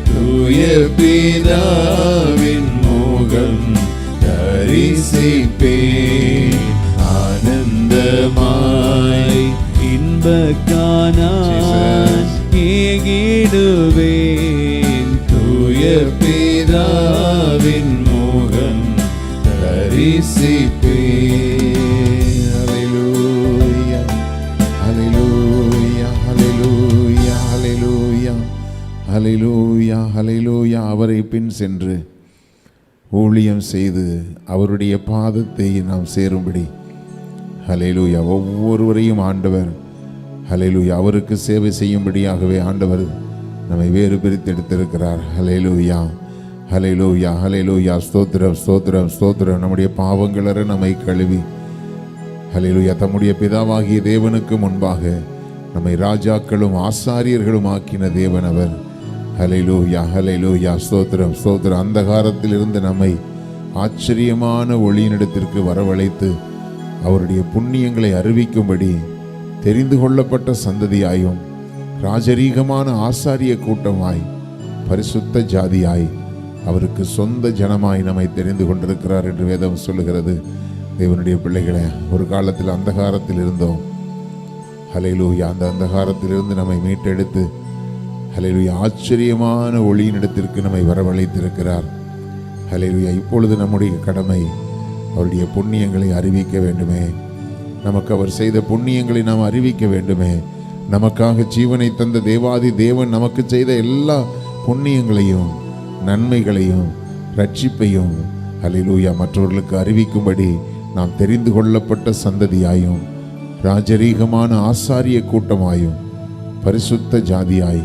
தூய பிதாவின் மோகம் தரிசிப்பேன். ஆனந்தமாய் இன்பக்கானான் ஏகிடுவேன். தூய பிதாவின் மோகம் தரிசிப்பேன். ஹல்லேலூயா, ஹல்லேலூயா, ஹல்லேலூயா, ஹல்லேலூயா, ஹல்லேலூயா, ஹல்லேலூயா. அவரை பின் சென்று ஊழியம் செய்து அவருடைய பாதத்தை நாம் சேரும்படி ஹல்லேலூயா ஒவ்வொருவரையும் ஆண்டவர் ஹல்லேலூயா அவருக்கு சேவை செய்யும்படியாகவே ஆண்டவர் நம்மை வேறு பிரித்தெடுத்திருக்கிறார். ஹல்லேலூயா, ஹல்லேலூயா, ஹல்லேலூயா. ஸ்தோத்திரம், ஸ்தோத்திரம், ஸ்தோத்திரம். நம்முடைய பாவங்களற நம்மை கழுவி ஹல்லேலூயா தம்முடைய பிதாவாகிய தேவனுக்கு முன்பாக நம்மை ராஜாக்களும் ஆசாரியர்களும் ஆக்கின தேவன் அவர். ஹல்லேலூயா, ஹல்லேலூயா. ஸ்தோத்திரம், ஸ்தோத்திரம். அந்தகாரத்தில் இருந்து நம்மை ஆச்சரியமான ஒளியினிடத்திற்கு வரவழைத்து அவருடைய புண்ணியங்களை அறிவிக்கும்படி தெரிந்து கொள்ளப்பட்ட சந்ததியாயும் ராஜரீகமான ஆசாரிய கூட்டமாய் பரிசுத்த ஜாதியாய் அவருக்கு சொந்த ஜனமாய் நம்மை தெரிந்து கொண்டிருக்கிறார் என்று வேதம் சொல்லுகிறது. தேவனுடைய பிள்ளைகளே, ஒரு காலத்தில் அந்தகாரத்தில் இருந்தோம். ஹல்லேலூயா. அந்த அந்தகாரத்திலிருந்து நம்மை மீட்டெடுத்து ஹல்லேலூயா ஆச்சரியமான ஒளியினிடத்திற்கு நம்மை வரவழைத்திருக்கிறார். ஹல்லேலூயா. இப்பொழுது நம்முடைய கடமை அவருடைய புண்ணியங்களை அறிவிக்க வேண்டுமே. நமக்கு அவர் செய்த புண்ணியங்களை நாம் அறிவிக்க வேண்டுமே. நமக்காக ஜீவனை தந்த தேவாதி தேவன் நமக்கு செய்த எல்லா புண்ணியங்களையும் நன்மைகளையும் ரட்சிப்பையும் ஹல்லேலூயா மற்றவர்களுக்கு அறிவிக்கும்படி நாம் தெரிந்து கொள்ளப்பட்ட சந்ததியாயும் ராஜரீகமான ஆசாரிய கூட்டமாயும் பரிசுத்த ஜாதியாய்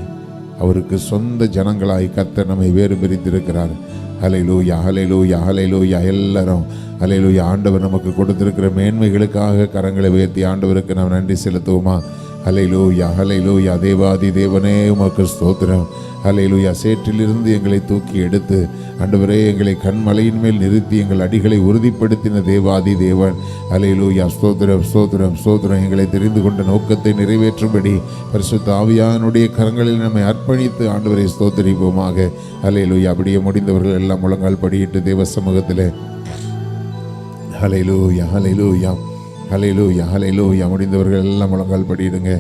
அவருக்கு சொந்த ஜனங்களாய் கர்த்தர் நம்மை வேறு பிரித்திருக்கிறார். ஹல்லேலூயா, ஹல்லேலூயா, ஹல்லேலூயா. எல்லாரும் ஹல்லேலூயா. ஆண்டவர் நமக்கு கொடுத்திருக்கிற மேன்மைகளுக்காக கரங்களை உயர்த்தி ஆண்டவருக்கு நாம் நன்றி செலுத்துவோமா? ஹல்லேலூயா, ஹல்லேலூயா. தேவாதி தேவனே உமக்கு ஸ்தோத்திரம். ஹல்லேலூயா. சேற்றிலிருந்து எங்களை தூக்கி எடுத்து ஆண்டவரே எங்களை கண்மலையின் மேல் நிறுத்தி எங்கள் அடிகளை உறுதிப்படுத்தின தேவாதி தேவன். ஹல்லேலூயா. ஸ்தோத்திரம், ஸ்தோத்திரம், ஸ்தோத்திரம். எங்களை தெரிந்து கொண்ட நோக்கத்தை நிறைவேற்றும்படி பரிசுத்த ஆவியானுடைய கரங்களில் நம்மை அர்ப்பணித்து ஆண்டவரை ஸ்தோத்திரிப்போமாக. ஹல்லேலூயா. அப்படியே முடிந்தவர்கள் எல்லாம் முழங்கால் படியிட்டு தேவ சமூகத்தில் ஹல்லேலூயா, ஹல்லேலூயா, ஹல்லேலூயா, ஹல்லேலூயா. முடிந்தவர்கள் எல்லாம் முழங்கால் படியிடுங்க.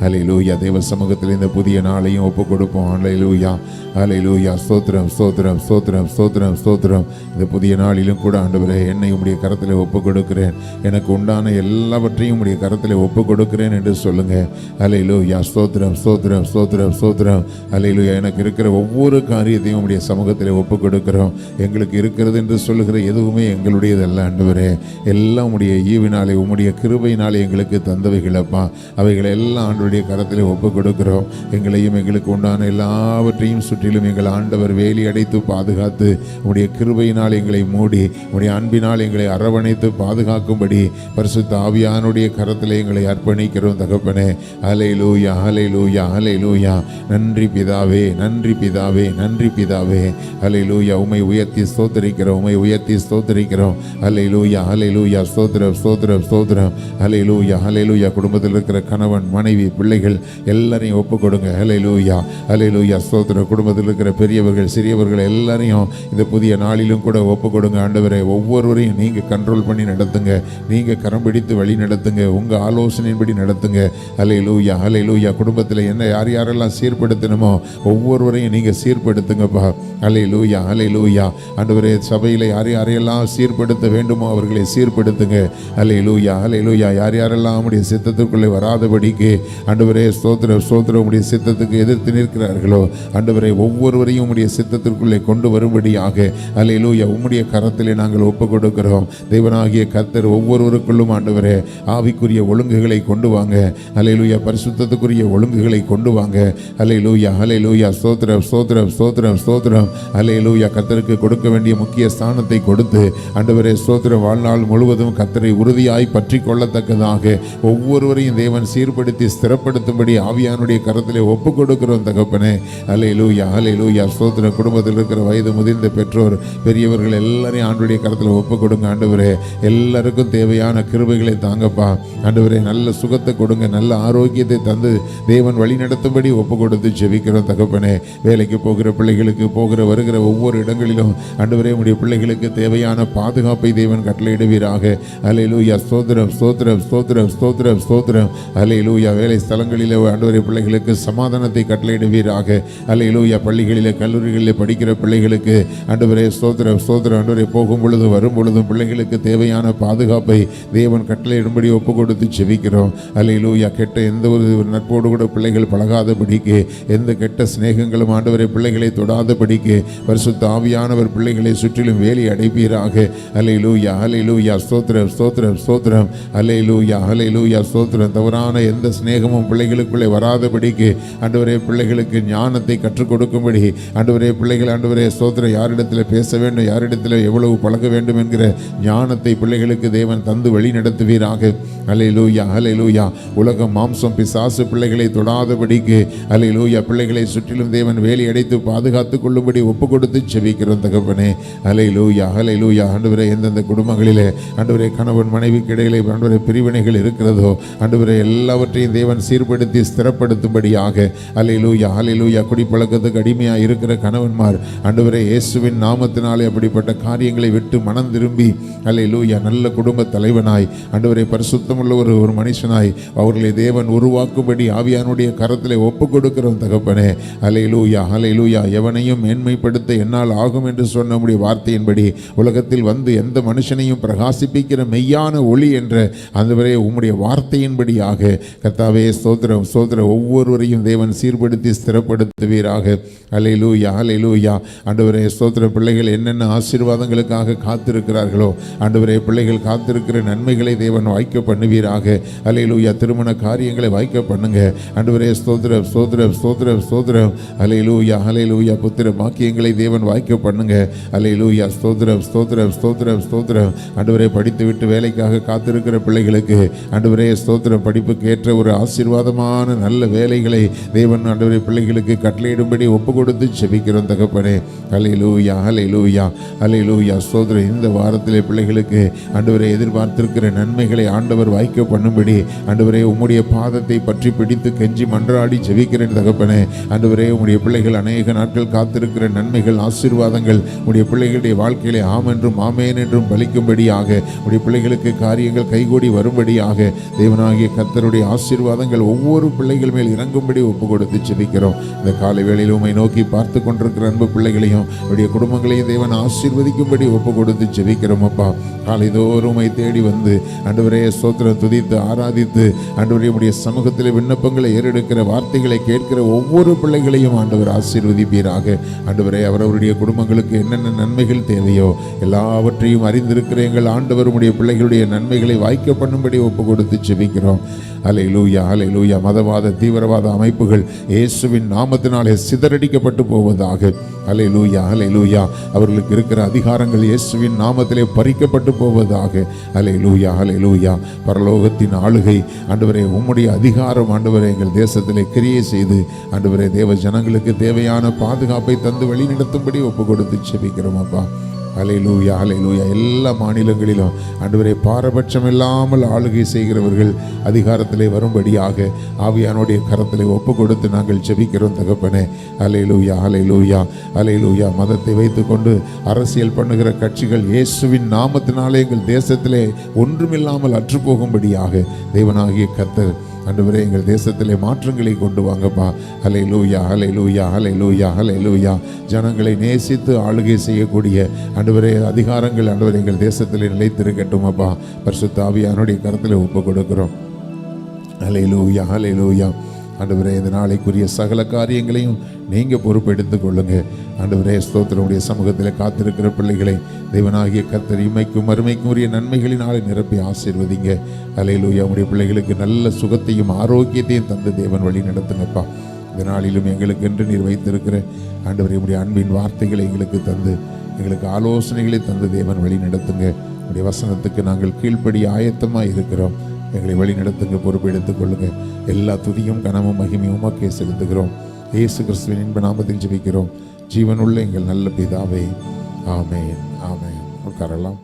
ஹல்லேலூயா. தேவ சமூகத்தில் இந்த புதிய நாளையும் ஒப்பு கொடுப்போம். ஹல்லேலூயா, ஹல்லேலூயா. ஸ்தோத்திரம், ஸ்தோத்திரம், ஸ்தோத்திரம், ஸ்தோத்திரம், ஸ்தோத்திரம். இந்த புதிய நாளிலும் கூட ஆண்டவரே என்னை உம்முடைய கரத்தில் ஒப்பு கொடுக்கிறேன். எனக்கு உண்டான எல்லாவற்றையும் உம்முடைய கரத்தில் ஒப்பு கொடுக்கிறேன் என்று சொல்லுங்க. ஹல்லேலூயா. ஸ்தோத்திரம், ஸ்தோத்திரம், ஸ்தோத்திரம், ஸ்தோத்திரம். ஹல்லேலூயா. எனக்கு இருக்கிற ஒவ்வொரு காரியத்தையும் உம்முடைய சமூகத்தில் ஒப்பு கொடுக்கிறோம். எங்களுக்கு இருக்கிறது என்று சொல்லுகிற எதுவுமே எங்களுடையதல்ல ஆண்டவரே. எல்லாம் உம்முடைய ஈவினாலே உம்முடைய கிருபையினாலே எங்களுக்கு தந்தவைகளப்பா. அவைகளை எல்லாம் ஆண்டவருடைய கரத்தில் ஒப்பு கொடுக்கிறோம். எங்களையும் எங்களுக்கு உண்டான எல்லாவற்றையும் சுற்றிலும் எங்கள் ஆண்டவர் வேலி அடைத்து பாதுகாத்து உம்முடைய கிருபையினால் எங்களை மூடி உம்முடைய அன்பினால் எங்களை அரவணைத்து பாதுகாக்கும்படி பரிசுத்த ஆவியானுடைய கரத்தில் எங்களை அர்ப்பணிக்கிறோம் தகப்பனே. ஹல்லேலூயா, ஹல்லேலூயா, ஹல்லேலூயா. நன்றி பிதாவே, நன்றி பிதாவே, நன்றி பிதாவே. ஹல்லேலூயா. உம்மை உயர்த்தி ஸ்தோத்திரிக்கிறோம், உம்மை உயர்த்தி ஸ்தோத்திரிக்கிறோம். ஹல்லேலூயா, ஹல்லேலூயா. ஸ்தோத்திரம், ஸ்தோத்திரம், ஸ்தோத்திரம். ஸ்தோத்திரம். ஹல்லேலூயா ஹல்லேலூயா. குடும்பத்தில் இருக்கிற கணவன் மனைவி பிள்ளைகள் எல்லாரையும் ஒப்பு கொடுங்க. ஹல்லேலூயா ஹல்லேலூயா ஸ்தோத்திரம். குடும்பத்தில் இருக்கிற பெரியவர்கள் சிறியவர்கள் எல்லாரையும் இந்த புதிய நாளிலும் கூட ஒப்பு கொடுங்க. ஆண்டவரே, ஒவ்வொருவரையும் நீங்கள் கண்ட்ரோல் பண்ணி நடத்துங்க, நீங்கள் கரம் பிடித்து வழி நடத்துங்க, உங்கள் ஆலோசனையின்படி நடத்துங்க. ஹல்லேலூயா ஹல்லேலூயா. குடும்பத்தில் என்ன யார் யாரெல்லாம் சீர்படுத்தணுமோ ஒவ்வொருவரையும் நீங்கள் சீர்படுத்துங்கப்பா. ஹல்லேலூயா ஹல்லேலூயா. ஆண்டவரே, சபையில் யார் யாரையெல்லாம் சீர்படுத்த வேண்டுமோ அவர்களை சீர்படுத்துங்க. ஹல்லேலூயா ஹல்லேலூயா. யார் யாரெல்லாம் உம்முடைய சித்தத்துக்குள்ளே வராதபடிக்கு ஆண்டவரே ஸ்தோத்திரம் ஸ்தோத்திரம் உம்முடைய சித்தத்துக்கு எதிர்த்து நிற்கிறார்களோ ஆண்டவரே, ஒவ்வொருவரையும் உம்முடைய சித்தத்திற்குள்ளே கொண்டு வரும்படியாக ஹல்லேலூயா உம்முடைய கரத்திலே நாங்கள் ஒப்பு கொடுக்கிறோம். தேவனாகிய கர்த்தர் ஒவ்வொருவருக்குள்ளும் ஆண்டவரே ஆவிக்குரிய ஒழுங்குகளை கொண்டு வாங்க. ஹல்லேலூயா. பரிசுத்தத்துக்குரிய ஒழுங்குகளை கொண்டு வாங்க. ஹல்லேலூயா ஹல்லேலூயா. ஸ்தோத்திரம் ஸ்தோத்திரம் ஸ்தோத்திரம் ஸ்தோத்திரம். ஹல்லேலூயா. கர்த்தருக்கு கொடுக்க வேண்டிய முக்கிய ஸ்தானத்தை கொடுத்து ஆண்டவரே ஸ்தோத்திரம் வாழ்நாள் முழுவதும் கர்த்தரை உறுதியாய் பற்றி கொள்ளத்தக்கதாக ஒவ்வொருவரையும் தேவன் சீர்படுத்தி ஸ்திரப்படுத்தும்படி ஆவியானுடைய கரத்திலே ஒப்பு கொடுக்கிறோம் தகப்பனே. ஹல்லேலூயா ஹல்லேலூயா. ஸ்தோத்திரம். குடும்பத்தில் இருக்கிற வயது முதிர்ந்த பெற்றோர் பெரியவர்கள் எல்லாரையும் ஆண்டுடைய கரத்தில் ஒப்பு கொடுங்க. ஆண்டவரே, எல்லாருக்கும் தேவையான கிருபைகளை தாங்கப்பா. ஆண்டவரே, நல்ல சுகத்தை கொடுங்க, நல்ல ஆரோக்கியத்தை தந்து தேவன் வழி நடத்தும்படி ஒப்பு கொடுத்து ஜெபிக்கிறோம் தகப்பனே. வேலைக்கு போகிற பிள்ளைகளுக்கு போகிற வருகிற ஒவ்வொரு இடங்களிலும் ஆண்டவரே உடைய பிள்ளைகளுக்கு தேவையான பாதுகாப்பை தேவன் கட்டளையிடுவீராக. ஹல்லேலூயா. ஸ்தோத்திரம் ஸ்தோத்திரம் ஸ்தோத்திரம் ஸ்தோத்திரம் ஸ்தோத்திரம். ஹல்லேலூயா. வேலை ஸ்தலங்களிலே ஆண்டவரே பிள்ளைகளுக்கு சமாதானத்தை கட்டளையிடுவீராக. ஹல்லேலூயா. பள்ளிகளிலே கல்லூரிகளிலே படிக்கிற பிள்ளைகளுக்கு ஆண்டவரே ஸ்தோத்திரம் ஸ்தோத்திரம். ஆண்டவரே, போகும் பொழுதும் வரும் பொழுதும் பிள்ளைகளுக்கு தேவையான பாதுகாப்பை தேவன் கட்டளையிடும்படி ஒப்பு கொடுத்து ஜெபிக்கிறோம். ஹல்லேலூயா. கெட்ட எந்த ஒரு நட்போடு கூட பிள்ளைகள் பழகாதபடிக்கு, எந்த கெட்ட சிநேகங்களும் ஆண்டவரை பிள்ளைகளை தொடாதபடிக்கு பரிசுத்த ஆவியானவர் பிள்ளைகளை சுற்றிலும் வேலி அடைப்பீராக. ஹல்லேலூயா ஹல்லேலூயா. ஸ்தோத்திரம் ஸ்தோத்திரம் ஸ்தோத்திரம். ஹல்லேலூயா ஹல்லேலூயா. ஸ்தோத்திரம். தவறான எந்த சிநேகமும் பிள்ளைகளுக்குள்ளே வராதபடிக்கு ஆண்டவரே பிள்ளைகளுக்கு ஞானத்தை கற்றுக் கொடுக்கும்படி ஆண்டவரே பிள்ளைகள் ஆண்டவரே ஸ்தோத்திரம் யாரிடத்தில் பேச வேண்டும், யாரிடத்தில் எவ்வளவு பழக வேண்டும் என்கிற ஞானத்தை பிள்ளைகளுக்கு தேவன் தந்து வழி நடத்துவீராக. ஹல்லேலூயா ஹல்லேலூயா. உலகம் மாம்சம் பிசாசு பிள்ளைகளை தொடாதபடிக்கு ஹல்லேலூயா பிள்ளைகளை சுற்றிலும் தேவன் வேலி அடைத்து பாதுகாத்துக் கொள்ளும்படி ஒப்பு கொடுத்து ஜெபிக்கிறோம் தகப்பனே. ஹல்லேலூயா ஹல்லேலூயா. ஆண்டவரே, எந்தெந்த குடும்பங்களிலே ஆண்டவரே கணவன் மனைவிக்கு இடையிலே ஆண்டவரே பிரிவினைகள் இருக்கிறதோ ஆண்டவரே எல்லாவற்றையும் தேவன் சீர்படுத்தி ஸ்திரப்படுத்தும்படியாக. ஹல்லேலூயா ஹல்லேலூயா. குடிப்பழக்கத்துக்கு அடிமையாக இருக்கிற கணவன்மார் ஆண்டவரே இயேசுவின் நாமத்தினாலே அப்படிப்பட்ட காரியங்களை விட்டு மனம் திரும்பி ஹல்லேலூயா நல்ல குடும்ப தலைவனாய் ஆண்டவரே பரிசுத்தமுள்ள ஒரு மனுஷனாய் அவர்களை தேவன் உருவாக்கும்படி ஆவியானுடைய கரத்திலே ஒப்பு கொடுக்கிறோம் தகப்பனே. ஹல்லேலூயா ஹல்லேலூயா. எவனையும் மேன்மைப்படுத்த என்னால் ஆகும் என்று சொன்ன நம்முடைய வார்த்தையின்படி உலகத்தில் வந்து எந்த மனுஷனையும் பிரகாசிப்பிக்கிற மெய்யான ஒளி என்ற ஆண்டவரே உம்முடைய வார்த்தையின்படியாக கர்த்தாவே ஸ்தோத்திரம் ஸ்தோத்திரம் ஒவ்வொருவரையும் தேவன் சீர்படுத்தி ஸ்திரப்படுத்துவீராக. ஹல்லேலூயா ஹல்லேலூயா. ஆண்டவரே ஸ்தோத்திரம். பிள்ளைகள் என்னென்ன ஆசீர்வாதங்களுக்காக காத்திருக்கிறார்களோ ஆண்டவரே பிள்ளைகள் காத்திருக்கிற நன்மைகளை தேவன் வாய்க்க பண்ணுவீராக. ஹல்லேலூயா. திருமண காரியங்களை வாய்க்க பண்ணுங்க ஆண்டவரே ஸ்தோத்திரம் ஸ்தோத்திரம் ஸ்தோத்திரம் ஸ்தோத்திரம். ஹல்லேலூயா ஹல்லேலூயா. புத்திர பாக்கியங்களை தேவன் வாய்க்க பண்ணுங்க. ஹல்லேலூயா. ஸ்தோத்திரம் ஸ்தோத்திரம் ஸ்தோத்திரம் ஸ்தோத்திரம். ஆண்டவரே, படித்து விட்டு வேலைக்காக காத்திருக்கிற பிள்ளைகளுக்கு ஆண்டவரே ஸ்தோத்திரம் படிப்புக்கு ஏற்ற ஒரு ஆசீர்வாதமான நல்ல வேலைகளை தேவன் ஆண்டவரே பிள்ளைகளுக்கு கட்டளையிடும்படி ஒப்பு கொடுத்து ஜெபிக்கிறோம் தகப்பனே. ஹல்லேலூயா ஹல்லேலூயா ஹல்லேலூயா. ஸ்தோத்திரம். இந்த வாரத்திலே பிள்ளைகளுக்கு ஆண்டவரை எதிர்பார்த்திருக்கிற நன்மைகளை ஆண்டவர் வாய்க்க பண்ணும்படி ஆண்டவரே உம்முடைய பாதத்தை பற்றி பிடித்து கெஞ்சி மன்றாடி ஜெபிக்கிறேன் தகப்பனே. ஆண்டவரே, உம்முடைய பிள்ளைகள் அநேக நாட்கள் காத்திருக்கிற நன்மைகள் ஆசீர்வாதங்கள் உம்முடைய பிள்ளைகளுடைய வாழ்க்கையிலே ஆம் என்றும் ஆமேன் என்றும் பலிக்கும்படியாக உம்முடைய பிள்ளைகளுக்கு காரியங்கள் கைகூடி வரும்படியாக தேவனாகிய கர்த்தருடைய ஆசீர்வாதங்கள் ஒவ்வொரு பிள்ளைகள் மேல் இறங்கும்படி ஒப்பு கொடுத்து ஜெபிக்கிறோம். இந்த காலை வேளையில் உம்மை நோக்கி பார்த்து கொண்டிருக்கிற அன்பு பிள்ளைகளையும் உடைய குடும்பங்களையும் தேவன் ஆசீர்வதிக்கும்படி ஒப்பு கொடுத்து ஜெபிக்கிறோம் அப்பா. காலைதோறும் உம்மை தேடி வந்து ஆண்டவரே ஸ்தோத்திரம் துதித்து ஆராதித்து ஆண்டவரே உம்முடைய சமூகத்தில் விண்ணப்பங்களை ஏறெடுக்கிற வார்த்தைகளை கேட்கிற ஒவ்வொரு பிள்ளைகளையும் ஆண்டவர் ஆசீர்வதிப்பீராக. ஆண்டவரே, அவரவருடைய குடும்பங்களுக்கு என்னென்ன நன்மைகள் தேவையோ எல்லாவற்றையும் அறிந்திருக்கிற எங்கள் ஆண்டவர் உம்முடைய பிள்ளைகளுடைய நன்மைகளை வாய்க்க பண்ணும்படி ஒப்பு கொடுத்து ஜெபிக்கிறோம். ஹல்லேலூயா ஹல்லேலூயா. மதவாத தீவிரவாத அமைப்புகள் இயேசுவின் நாமத்தினாலே சிதறடிக்கப்பட்டு போவதாக. ஹல்லேலூயா ஹல்லேலூயா. அவர்களுக்கு இருக்கிற அதிகாரங்கள் இயேசுவின் நாமத்திலே பறிக்கப்பட்டு போவதாக. ஹல்லேலூயா ஹல்லேலூயா. பரலோகத்தின் ஆளுகை ஆண்டவரே உம்முடைய அதிகாரம் ஆண்டவரே எங்கள் தேசத்திலே கிரியை செய்து ஆண்டவரே தேவ ஜனங்களுக்கு தேவையான பாதுகாப்பை தந்து வழி நடத்தும்படி ஒப்பு கொடுத்து ஜெபிக்கிறோம் அப்பா. ஹல்லேலூயா ஹல்லேலூயா. எல்லா மாநிலங்களிலும் ஆண்டவரே பாரபட்சம் இல்லாமல் ஆளுகை செய்கிறவர்கள் அதிகாரத்திலே வரும்படியாக ஆவியானுடைய கரத்திலே ஒப்பு கொடுத்து நாங்கள் ஜெபிக்கிறோம் தகப்பனே. ஹல்லேலூயா ஹல்லேலூயா ஹல்லேலூயா. மதத்தை வைத்துக்கொண்டு அரசியல் பண்ணுகிற கட்சிகள் இயேசுவின் நாமத்தினாலே எங்கள் தேசத்திலே ஒன்றுமில்லாமல் அற்றுப்போகும்படியாக தேவனாகிய கர்த்தர் ஆண்டவரே எங்கள் தேசத்திலே மாற்றங்களை கொண்டு வாங்கப்பா. ஹல்லேலூயா ஹல்லேலூயா ஹல்லேலூயா ஹல்லேலூயா. ஜனங்களை நேசித்து ஆளுகை செய்யக்கூடிய ஆண்டவரே அதிகாரங்கள் ஆண்டவரே எங்கள் தேசத்திலே நிலைத்திருக்கட்டும் அப்பா. பரிசுத்த ஆவியானுடைய கரத்திலே ஒப்பு கொடுக்கிறோம். ஹல்லேலூயா ஹல்லேலூயா. ஆண்டவரே இந்த நாளைக்குரிய சகல காரியங்களையும் நீங்கள் பொறுப்பெடுத்துக் கொள்ளுங்க ஆண்டவரே. ஸ்தோத்திரமுடைய சமூகத்தில் காத்திருக்கிற பிள்ளைகளை தேவனாகிய கர்த்தர் இமைக்கும் மறுமைக்கும் உரிய நன்மைகளினாலே நிரப்பி ஆசீர்வதிங்க. ஹல்லேலூயா. உடைய பிள்ளைகளுக்கு நல்ல சுகத்தையும் ஆரோக்கியத்தையும் தந்து தேவன் வழி நடத்துங்கப்பா. இந்த நாளிலும் எங்களுக்கு என்று நீர் வைத்திருக்கிற ஆண்டவரே உடைய அன்பின் வார்த்தைகளை எங்களுக்கு தந்து எங்களுக்கு ஆலோசனைகளை தந்து தேவன் வழி நடத்துங்க. உடைய வசனத்துக்கு நாங்கள் கீழ்ப்படி ஆயத்தமாக இருக்கிறோம். எங்களை வழி நடத்துங்க, பொறுப்பெடுத்துக் கொள்ளுங்க. எல்லா துதியும் கனமும் மகிமையும் உமக்கே செலுத்துகிறோம். இயேசு கிறிஸ்துவின் இன்ப நாமத்தில் ஜெபிக்கிறோம் ஜீவனுள்ள எங்கள் நல்ல பிதாவே. ஆமென் ஆமென். உட்காரலாம்.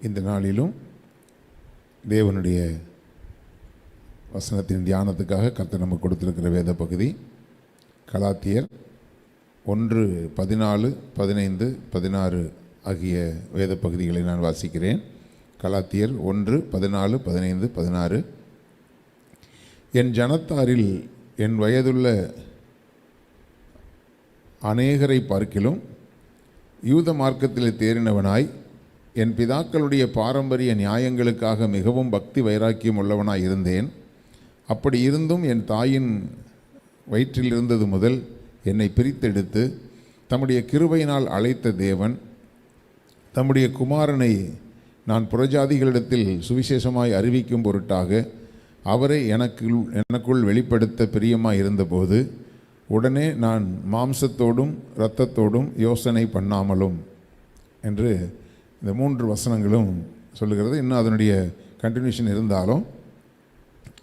இந்த நாளிலும் தேவனுடைய வசனத்தின் தியானத்துக்காக கர்த்தர் நமக்கு கொடுத்திருக்கிற வேத பகுதி கலாத்தியர் 1:14, 15, 16 ஆகிய வேத பகுதிகளை நான் வாசிக்கிறேன். கலாத்தியர் 1:14, 15, 16. என் ஜனத்தாரில் என் வயதுள்ள அநேகரை பார்க்கிலும் யூத மார்க்கத்திலே தேறினவனாய் என் பிதாக்களுடைய பாரம்பரிய நியாயங்களுக்காக மிகவும் பக்தி வைராக்கியம் உள்ளவனாய் இருந்தேன். அப்படி இருந்தும் என் தாயின் வயிற்றில் இருந்தது முதல் என்னை பிரித்தெடுத்து தம்முடைய கிருபையினால் அழைத்த தேவன் தம்முடைய குமாரனை நான் புறஜாதிகளிடத்தில் சுவிசேஷமாய் அறிவிக்கும் பொருட்டாக அவரை எனக்குள் வெளிப்படுத்த பிரியமாய் இருந்தபோது உடனே நான் மாம்சத்தோடும் இரத்தத்தோடும் யோசனை பண்ணாமலும் என்று இந்த 3 வசனங்களும் சொல்லுகிறது. இன்னும் அதனுடைய கண்டினியூஷன் இருந்தாலும்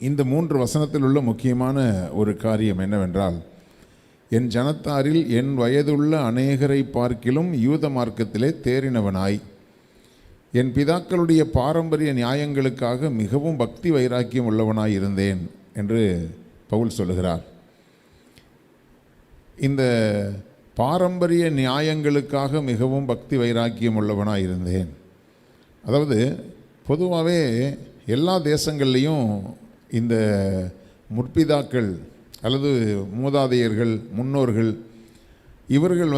இந்த 3 வசனத்தில் உள்ள முக்கியமான ஒரு காரியம் என்னவென்றால், என் ஜனத்தாரில் என் வயதுள்ள அநேகரை பார்க்கிலும் யூத மார்க்கத்திலே தேறினவனாய் என் பிதாக்களுடைய பாரம்பரிய நியாயங்களுக்காக மிகவும் பக்தி வைராக்கியம் உள்ளவனாய் இருந்தேன் என்று பவுல் சொல்லுகிறார். இந்த பாரம்பரிய நியாயங்களுக்காக மிகவும் பக்தி வைராக்கியம் உள்ளவனாக இருந்தேன். அதாவது பொதுவாகவே எல்லா தேசங்கள்லேயும் இந்த முற்பிதாக்கள் அல்லது மூதாதையர்கள் முன்னோர்கள் இவர்கள்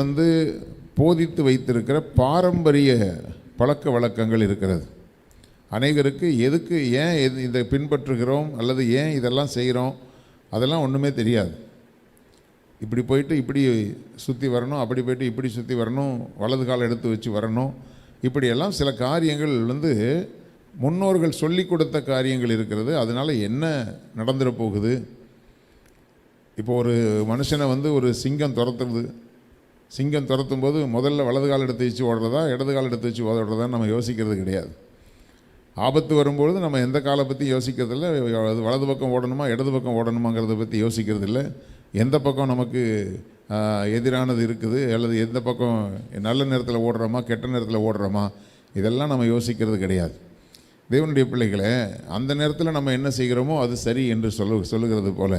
போதித்து வைத்திருக்கிற பாரம்பரிய பழக்க வழக்கங்கள் இருக்கிறது. அநேகருக்கு எதுக்கு ஏன் இதை பின்பற்றுகிறோம் அல்லது ஏன் இதெல்லாம் செய்கிறோம் அதெல்லாம் ஒன்றுமே தெரியாது. இப்படி போயிட்டு இப்படி சுற்றி வரணும், அப்படி போயிட்டு இப்படி சுற்றி வரணும், வலது கால் எடுத்து வச்சு வரணும், இப்படியெல்லாம் சில காரியங்கள் முன்னோர்கள் சொல்லி கொடுத்த காரியங்கள் இருக்கிறது. அதனால் என்ன நடந்துட போகுது? இப்போ ஒரு மனுஷனை ஒரு சிங்கம் துரத்துறது, சிங்கம் துரத்தும் போது முதல்ல வலது கால் எடுத்து வச்சு ஓடுறதா இடது கால் எடுத்து வச்சு ஓடுறதான்னு நம்ம யோசிக்கிறது கிடையாது. ஆபத்து வரும்பொழுது நம்ம எந்த காலை பற்றி யோசிக்கிறதில்ல, வலது பக்கம் ஓடணுமா இடது பக்கம் ஓடணுமாங்கிறத பற்றி யோசிக்கிறது இல்லை. எந்த பக்கம் நமக்கு எதிரானது இருக்குது அல்லது எந்த பக்கம் நல்ல நேரத்தில் ஓடுறோமா கெட்ட நேரத்தில் ஓடுறோமா இதெல்லாம் நம்ம யோசிக்கிறது கிடையாது. தேவனுடைய பிள்ளைகளை அந்த நேரத்தில் நம்ம என்ன செய்கிறோமோ அது சரி என்று சொல்லுகிறது போல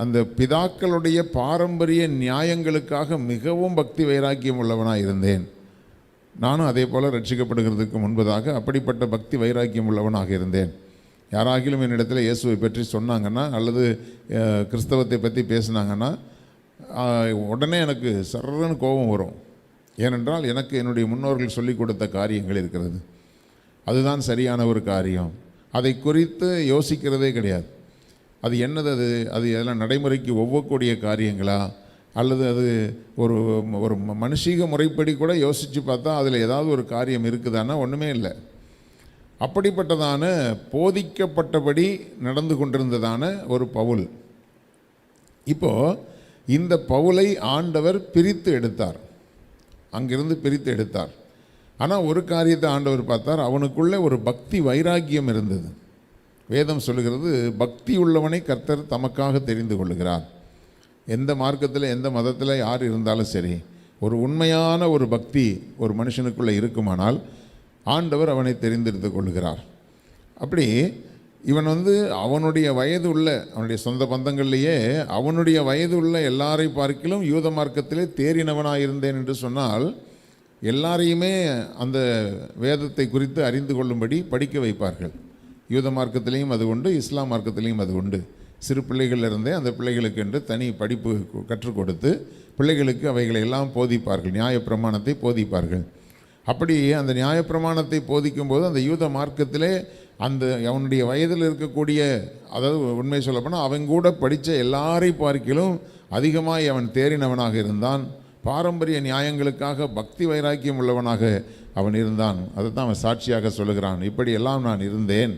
அந்த பிதாக்களுடைய பாரம்பரிய நியாயங்களுக்காக மிகவும் பக்தி வைராக்கியம் உள்ளவனாக இருந்தேன். நானும் அதே போல் ரட்சிக்கப்படுகிறதுக்கு முன்பதாக அப்படிப்பட்ட பக்தி வைராக்கியம் உள்ளவனாக இருந்தேன். யாராகிலும் என்னிடத்தில் இயேசுவை பற்றி சொன்னாங்கன்னா அல்லது கிறிஸ்தவத்தை பற்றி பேசினாங்கன்னா உடனே எனக்கு சர்றன்னு கோபம் வரும். ஏனென்றால் எனக்கு என்னுடைய முன்னோர்கள் சொல்லிக் கொடுத்த காரியங்கள் இருக்கிறது. அதுதான் சரியான ஒரு காரியம். அதை குறித்து யோசிக்கிறதே கிடையாது. அது என்னது, அது எதெல்லாம் நடைமுறைக்கு ஒவ்வக்கூடிய காரியங்களா, அல்லது அது ஒரு ஒரு மனுஷீக முறைப்படி கூட யோசித்து பார்த்தா அதில் ஏதாவது ஒரு காரியம் இருக்குதானா? ஒன்றுமே இல்லை. அப்படிப்பட்டதான போதிக்கப்பட்டபடி நடந்து கொண்டிருந்ததான ஒரு பவுல். இப்போது இந்த பவுலை ஆண்டவர் பிரித்து எடுத்தார், அங்கிருந்து பிரித்து எடுத்தார். ஆனால் ஒரு காரியத்தை ஆண்டவர் பார்த்தார், அவனுக்குள்ளே ஒரு பக்தி வைராக்கியம் இருந்தது. வேதம் சொல்லுகிறது, பக்தி உள்ளவனை கர்த்தர் தமக்காக தெரிந்து கொள்ளுகிறார். எந்த மார்க்கத்தில் எந்த மதத்தில் யார் இருந்தாலும் சரி, ஒரு உண்மையான ஒரு பக்தி ஒரு மனுஷனுக்குள்ளே இருக்குமானால் ஆண்டவர் அவனை தெரிந்தெடுத்து கொள்கிறார். அப்படி இவன் அவனுடைய வயது உள்ள, அவனுடைய சொந்த பந்தங்கள்லேயே அவனுடைய வயது உள்ள எல்லாரை பார்க்கிலும் யூத மார்க்கத்திலே தேறினவனாக இருந்தேன் என்று சொன்னால், எல்லாரையுமே அந்த வேதத்தை குறித்து அறிந்து கொள்ளும்படி படிக்க வைப்பார்கள். யூத மார்க்கத்திலையும் அது உண்டு, இஸ்லாம் மார்க்கத்திலையும் அது உண்டு. சிறு பிள்ளைகள் இருந்தே அந்த பிள்ளைகளுக்கு என்று தனி படிப்பு கற்றுக் கொடுத்து பிள்ளைகளுக்கு அவைகளை எல்லாம் போதிப்பார்கள், நியாயப்பிரமாணத்தை போதிப்பார்கள். அப்படி அந்த நியாயப்பிரமாணத்தை போதிக்கும்போது அந்த யூத மார்க்கத்திலே அந்த அவனுடைய வயதில் இருக்கக்கூடிய, அதாவது உண்மை சொல்லப்போனால் அவன் கூட படித்த எல்லாரை பார்க்கிலும் அதிகமாக அவன் தேறினவனாக இருந்தான். பாரம்பரிய நியாயங்களுக்காக பக்தி வைராக்கியம் உள்ளவனாக அவன் இருந்தான். அதை தான் அவன் சாட்சியாக சொல்லுகிறான், இப்படி எல்லாம் நான் இருந்தேன்.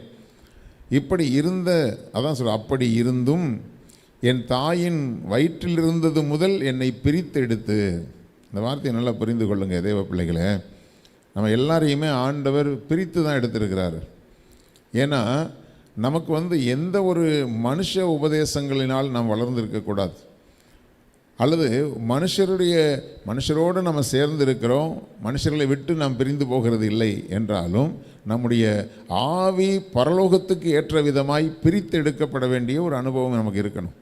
இப்படி இருந்த, அதான் சொல்ல, அப்படி இருந்தும் என் தாயின் வயிற்றில் இருந்தது முதல் என்னை பிரித்து எடுத்து. இந்த வார்த்தையை நல்லா புரிந்து கொள்ளுங்க தேவ பிள்ளைகளே. நம்ம எல்லாரையுமே ஆண்டவர் பிரித்து தான் எடுத்திருக்கிறார். ஏன்னா நமக்கு எந்த ஒரு மனுஷ உபதேசங்களினால் நாம் வளர்ந்துருக்கக்கூடாது, அல்லது மனுஷரோடு நம்ம சேர்ந்து இருக்கிறோம், மனுஷர்களை விட்டு நாம் பிரிந்து போகிறது இல்லை என்றாலும் நம்முடைய ஆவி பரலோகத்துக்கு ஏற்ற விதமாய் பிரித்து எடுக்கப்பட வேண்டிய ஒரு அனுபவம் நமக்கு இருக்கணும்.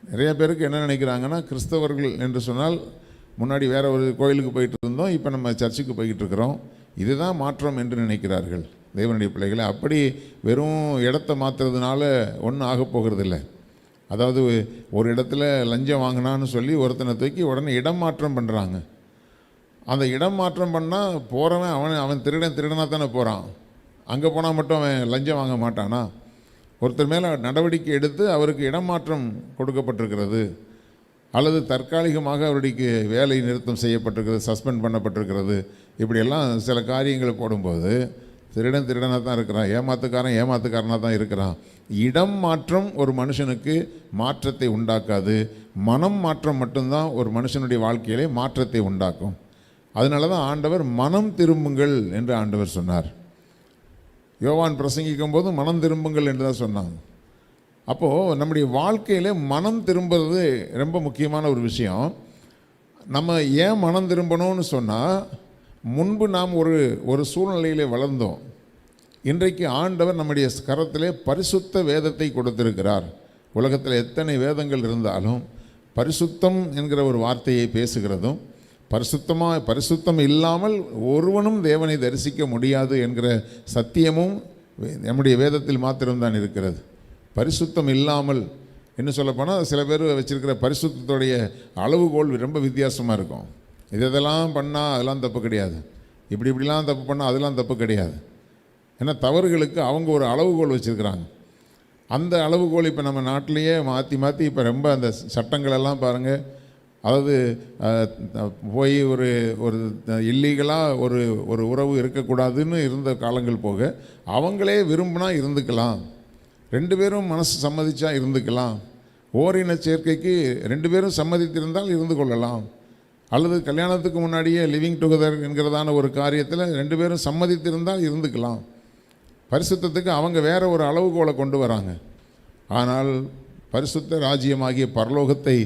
நிறைய பேருக்கு என்ன நினைக்கிறாங்கன்னா, கிறிஸ்தவர்கள் என்று சொன்னால் முன்னாடி வேறு ஒரு கோயிலுக்கு போயிட்டு இருந்தோம், இப்போ நம்ம சர்ச்சுக்கு போய்கிட்டு இருக்கிறோம், இதுதான் மாற்றம் என்று நினைக்கிறார்கள். தேவனுடைய பிள்ளைகளை, அப்படி வெறும் இடத்த மாற்றுறதுனால ஒன்றும் ஆக போகிறதில்லை. அதாவது ஒரு இடத்துல லஞ்சம் வாங்கினான்னு சொல்லி ஒருத்தனை தூக்கி உடனே இடம் மாற்றம் பண்ணுறாங்க. அந்த இடம் மாற்றம் பண்ணால் போகிறவன் அவன் திருடனாக தானே போகிறான். அங்கே போனால் மட்டும் அவன் லஞ்சம் வாங்க மாட்டானா? ஒருத்தர் மேலே நடவடிக்கை எடுத்து அவருக்கு இடம் மாற்றம் கொடுக்கப்பட்டிருக்கிறது, அல்லது தற்காலிகமாக அவருடைய வேலை நிறுத்தம் செய்யப்பட்டிருக்கிறது, சஸ்பெண்ட் பண்ணப்பட்டிருக்கிறது. இப்படியெல்லாம் சில காரியங்களை போடும்போது திருடனாக தான் இருக்கிறான், ஏமாத்துக்காரனாக தான் இருக்கிறான். இடம் மாற்றம் ஒரு மனுஷனுக்கு மாற்றத்தை உண்டாக்காது, மனம் மாற்றம் மட்டும்தான் ஒரு மனுஷனுடைய வாழ்க்கையிலே மாற்றத்தை உண்டாக்கும். அதனால தான் ஆண்டவர் மனம் திரும்புங்கள் என்று ஆண்டவர் சொன்னார். யோவான் பிரசங்கிக்கும் போது மனம் திரும்புங்கள் என்று தான் சொன்னாங்க. அப்போது நம்முடைய வாழ்க்கையில் மனம் திரும்புறது ரொம்ப முக்கியமான ஒரு விஷயம். நம்ம ஏன் மனம் திரும்பணும்னு சொன்னால், முன்பு நாம் ஒரு சூழ்நிலையிலே வளர்ந்தோம். இன்றைக்கு ஆண்டவர் நம்முடைய கரத்திலே பரிசுத்த வேதத்தை கொடுத்திருக்கிறார். உலகத்தில் எத்தனை வேதங்கள் இருந்தாலும் பரிசுத்தம் என்கிற ஒரு வார்த்தையை பேசுகிறதும், பரிசுத்தம் இல்லாமல் ஒருவனும் தேவனை தரிசிக்க முடியாது என்கிற சத்தியமும் நம்முடைய வேதத்தில் மாத்திரம்தான் இருக்கிறது. பரிசுத்தம் இல்லாமல் என்ன சொல்லப்போனால், சில பேர் வச்சுருக்கிற பரிசுத்தத்துடைய அளவுகோல் ரொம்ப வித்தியாசமாக இருக்கும். இதெல்லாம் பண்ணால் அதெல்லாம் தப்பு கிடையாது, இப்படிலாம் தப்பு பண்ணால் அதெல்லாம் தப்பு கிடையாது. ஏன்னா தவறுகளுக்கு அவங்க ஒரு அளவுகோல் வச்சுருக்கிறாங்க. அந்த அளவுகோல் இப்போ நம்ம நாட்டிலையே மாற்றி இப்போ ரொம்ப அந்த சட்டங்களெல்லாம் பாருங்கள். அதாவது போய் ஒரு இல்லீகலாக ஒரு உறவு இருக்கக்கூடாதுன்னு இருந்த காலங்கள் போக, அவங்களே விரும்பினா இருந்துக்கலாம், 2 பேரும் மனசு சம்மதிச்சா இருந்துக்கலாம், ஓரின சேர்க்கைக்கு 2 பேரும் சம்மதித்திருந்தால் இருந்து கொள்ளலாம், அல்லது கல்யாணத்துக்கு முன்னாடியே லிவிங் டுகெதர் என்கிறதான ஒரு காரியத்தில் 2 பேரும் சம்மதித்திருந்தால் இருந்துக்கலாம். பரிசுத்தத்துக்கு அவங்க வேறு ஒரு அளவுகோலை கொண்டு வராங்க. ஆனால் பரிசுத்த ராஜ்யமாகிய பரலோகத்தை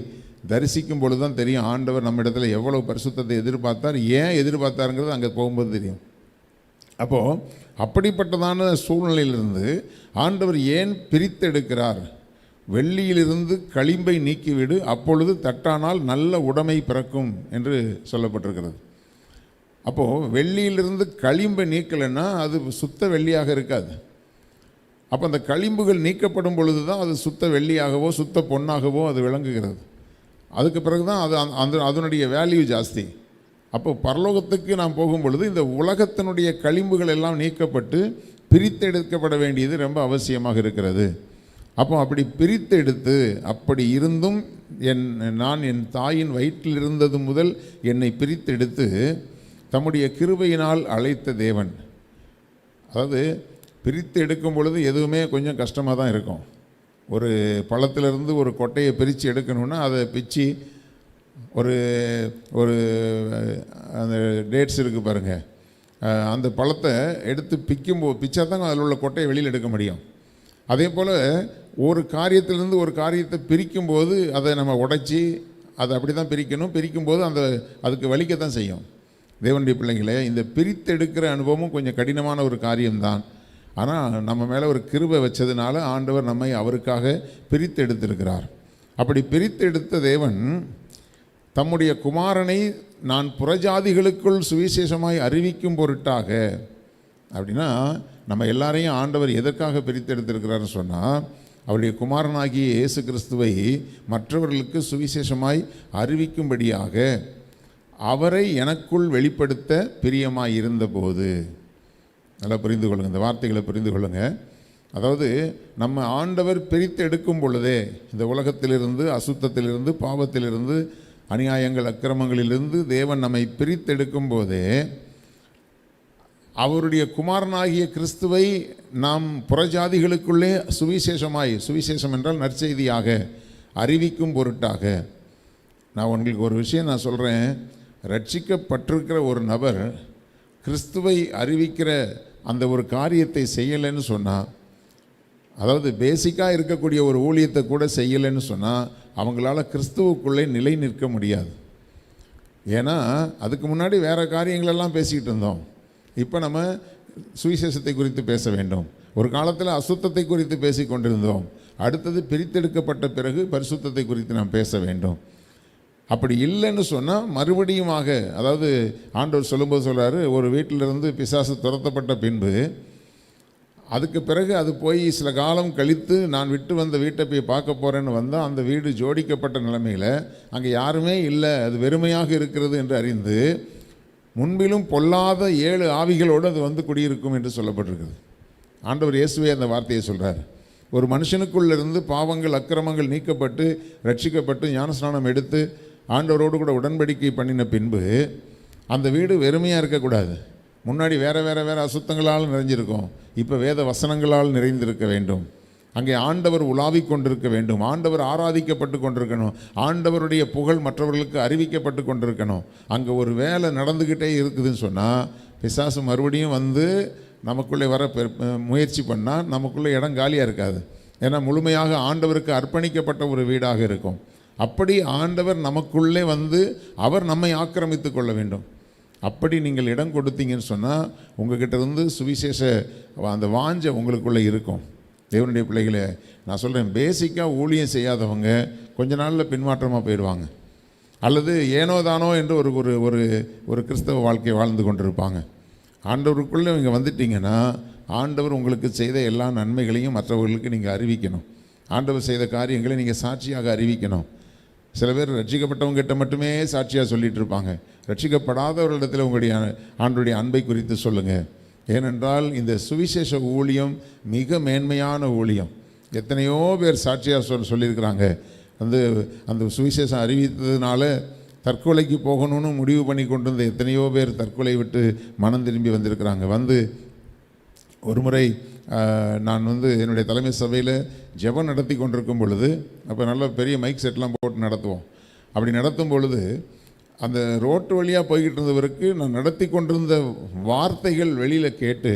தரிசிக்கும் பொழுது தான் தெரியும் ஆண்டவர் நம்ம இடத்துல எவ்வளோ பரிசுத்தத்தை எதிர்பார்த்தார், ஏன் எதிர்பார்த்தாருங்கிறது அங்கே போகும்போது தெரியும். அப்போது அப்படிப்பட்டதான சூழ்நிலையிலிருந்து ஆண்டவர் ஏன் பிரித்தெடுக்கிறார்? வெள்ளியிலிருந்து களிம்பை நீக்கிவிடு, அப்பொழுது தட்டானால் நல்ல உடைமை பிறக்கும் என்று சொல்லப்பட்டிருக்கிறது. அப்போது வெள்ளியிலிருந்து களிம்பை நீக்கலைன்னா அது சுத்த வெள்ளியாக இருக்காது. அப்போ அந்த களிம்புகள் நீக்கப்படும் பொழுது தான் அது சுத்த வெள்ளியாகவோ சுத்த பொன்னாகவோ அது விளங்குகிறது. அதுக்கு பிறகு தான் அதனுடைய வேல்யூ ஜாஸ்தி. அப்போ பரலோகத்துக்கு நாம் போகும் பொழுது இந்த உலகத்தினுடைய களிம்புகள் எல்லாம் நீக்கப்பட்டு பிரித்தெடுக்கப்பட வேண்டியது ரொம்ப அவசியமாக இருக்கிறது. அப்போ அப்படி பிரித்தெடுத்து, அப்படி இருந்தும் நான் என் தாயின் வயிற்றில் இருந்தது முதல் என்னை பிரித்தெடுத்து தம்முடைய கிருபையினால் அழைத்த தேவன். அதாவது பிரித்து எடுக்கும் பொழுது எதுவுமே கொஞ்சம் கஷ்டமாக தான் இருக்கும். ஒரு பழத்திலிருந்து ஒரு கொட்டையை பிரித்து எடுக்கணுன்னா அதை பிச்சு ஒரு ஒரு அந்த டேட்ஸ் இருக்குது பாருங்கள், அந்த பழத்தை எடுத்து பிச்சா தான் அதில் உள்ள கொட்டையை வெளியில் எடுக்க முடியும். அதே போல் ஒரு காரியத்திலிருந்து ஒரு காரியத்தை பிரிக்கும்போது அதை நம்ம உடைச்சி அதை அப்படி தான் பிரிக்கணும். பிரிக்கும்போது அதுக்கு வலிக்கத்தான் செய்யும். தேவனுடைய பிள்ளைங்களே, இந்த பிரித்தெடுக்கிற அனுபவமும் கொஞ்சம் கடினமான ஒரு காரியம்தான். ஆனால் நம்ம மேலே ஒரு கிருபை வச்சதுனால ஆண்டவர் நம்மை அவருக்காக பிரித்தெடுத்திருக்கிறார். அப்படி பிரித்தெடுத்த தேவன் தம்முடைய குமாரனை நான் புறஜாதிகளுக்குள் சுவிசேஷமாய் அறிவிக்கும் பொருட்டாக, அப்படின்னா நம்ம எல்லாரையும் ஆண்டவர் எதற்காக பிரித்தெடுத்திருக்கிறார்னு சொன்னால், அவருடைய குமாரனாகிய இயேசு கிறிஸ்துவை மற்றவர்களுக்கு சுவிசேஷமாய் அறிவிக்கும்படியாக அவரை எனக்குள் வெளிப்படுத்த பிரியமாய் இருந்தபோது. நல்லா புரிந்து கொள்ளுங்கள், இந்த வார்த்தைகளை புரிந்து கொள்ளுங்கள். அதாவது நம்ம ஆண்டவர் பிரித்து எடுக்கும் பொழுதே இந்த உலகத்திலிருந்து, அசுத்தத்திலிருந்து, பாவத்திலிருந்து, அநியாயங்கள், அக்கிரமங்களிலிருந்து தேவன் நம்மை பிரித்தெடுக்கும் போதே அவருடைய குமாரனாகிய கிறிஸ்துவை நாம் புறஜாதிகளுக்குள்ளே சுவிசேஷம் என்றால் நற்செய்தியாக அறிவிக்கும் பொருட்டாக. நான் உங்களுக்கு ஒரு விஷயம் நான் சொல்கிறேன். ரட்சிக்கப்பட்டிருக்கிற ஒரு நபர் கிறிஸ்துவை அறிவிக்கிற அந்த ஒரு காரியத்தை செய்யலைன்னு சொன்னால், அதாவது பேசிக்காக இருக்கக்கூடிய ஒரு ஊழியத்தை கூட செய்யலைன்னு சொன்னால், அவங்களால கிறிஸ்துவுக்குள்ளே நிலை நிற்க முடியாது. ஏன்னா அதுக்கு முன்னாடி வேறு காரியங்களெல்லாம் பேசிக்கிட்டு இருந்தோம். இப்போ நம்ம சுவிசேஷத்தை குறித்து பேச வேண்டும். ஒரு காலத்தில் அசுத்தத்தை குறித்து பேசி கொண்டிருந்தோம். அடுத்தது பிரித்தெடுக்கப்பட்ட பிறகு பரிசுத்தத்தை குறித்து நாம் பேச வேண்டும். அப்படி இல்லைன்னு சொன்னால் மறுபடியுமாக, அதாவது ஆண்டவர் சொல்லும்போது சொல்கிறாரு, ஒரு வீட்டிலிருந்து பிசாசு துரத்தப்பட்ட பின்பு அதுக்கு பிறகு அது போய் சில காலம் கழித்து நான் விட்டு வந்த வீட்டை போய் பார்க்க போகிறேன்னு வந்தால் அந்த வீடு ஜோடிக்கப்பட்ட நிலைமையில் அங்கே யாருமே இல்லை, அது வெறுமையாக இருக்கிறது என்று அறிந்து முன்பிலும் பொல்லாத 7 ஆவிகளோடு அது வந்து குடியிருக்கும் என்று சொல்லப்பட்டிருக்குது. ஆண்டவர் இயேசுவே அந்த வார்த்தையை சொல்கிறார். ஒரு மனுஷனுக்குள்ளிருந்து பாவங்கள், அக்கிரமங்கள் நீக்கப்பட்டு ரட்சிக்கப்பட்டு ஞானஸ்நானம் எடுத்து ஆண்டவரோடு கூட உடன்படிக்கை பண்ணின பின்பு அந்த வீடு வெறுமையாக இருக்கக்கூடாது. முன்னாடி வேறு அசுத்தங்களால் நிறைஞ்சிருக்கும். இப்போ வேத வசனங்களால் நிறைந்திருக்க வேண்டும். அங்கே ஆண்டவர் உலாவிக் கொண்டிருக்க வேண்டும். ஆண்டவர் ஆராதிக்கப்பட்டு கொண்டிருக்கணும். ஆண்டவருடைய புகழ் மற்றவர்களுக்கு அறிவிக்கப்பட்டு கொண்டிருக்கணும். அங்கே ஒரு வேலை நடந்துக்கிட்டே இருக்குதுன்னு சொன்னால் பிசாசு மறுபடியும் வந்து நமக்குள்ளே வர முயற்சி பண்ணால் நமக்குள்ளே இடம் காலியாக இருக்காது. ஏன்னா முழுமையாக ஆண்டவருக்கு அர்ப்பணிக்கப்பட்ட ஒரு வீடாக இருக்கும். அப்படி ஆண்டவர் நமக்குள்ளே வந்து அவர் நம்மை ஆக்கிரமித்து கொள்ள வேண்டும். அப்படி நீங்கள் இடம் கொடுத்தீங்கன்னு சொன்னால் உங்கள்கிட்ட இருந்து சுவிசேஷ அந்த வாஞ்சை உங்களுக்குள்ளே இருக்கும். தேவனுடைய பிள்ளைகளே, நான் சொல்கிறேன், பேசிக்காக ஊழியம் செய்யாதவங்க கொஞ்ச நாளில் பின்மாற்றமாக போயிடுவாங்க. அல்லது ஏனோ தானோ என்று ஒரு கிறிஸ்தவ வாழ்க்கையை வாழ்ந்து கொண்டிருப்பாங்க. ஆண்டவருக்குள்ளே இங்கே வந்துட்டீங்கன்னா ஆண்டவர் உங்களுக்கு செய்த எல்லா நன்மைகளையும் மற்றவர்களுக்கு நீங்கள் அறிவிக்கணும். ஆண்டவர் செய்த காரியங்களை நீங்கள் சாட்சியாக அறிவிக்கணும். சில பேர் ரட்சிக்கப்பட்டவங்ககிட்ட மட்டுமே சாட்சியாக சொல்லிகிட்டு இருப்பாங்க. ரட்சிக்கப்படாதவர்களிடத்தில் உங்களுடைய ஆண்டவருடைய அன்பை குறித்து சொல்லுங்கள். ஏனென்றால் இந்த சுவிசேஷ ஊழியம் மிக மேன்மையான ஊழியம். எத்தனையோ பேர் சாட்சியாக சொல்லியிருக்கிறாங்க. அந்த சுவிசேஷம் அறிவித்ததுனால தற்கொலைக்கு போகணும்னு முடிவு பண்ணி கொண்டு வந்த எத்தனையோ பேர் தற்கொலை விட்டு மனம் திரும்பி வந்திருக்கிறாங்க. ஒரு முறை நான் என்னுடைய தலைமை சபையில் ஜெபம் நடத்தி கொண்டிருக்கும் பொழுது, அப்போ நல்ல பெரிய மைக் செட்லாம் போட்டு நடத்துவோம். அப்படி நடத்தும் பொழுது அந்த ரோட்டு வழியாக போய்கிட்டு இருந்தவருக்கு நான் நடத்தி கொண்டிருந்த வார்த்தைகள் வெளியில் கேட்டு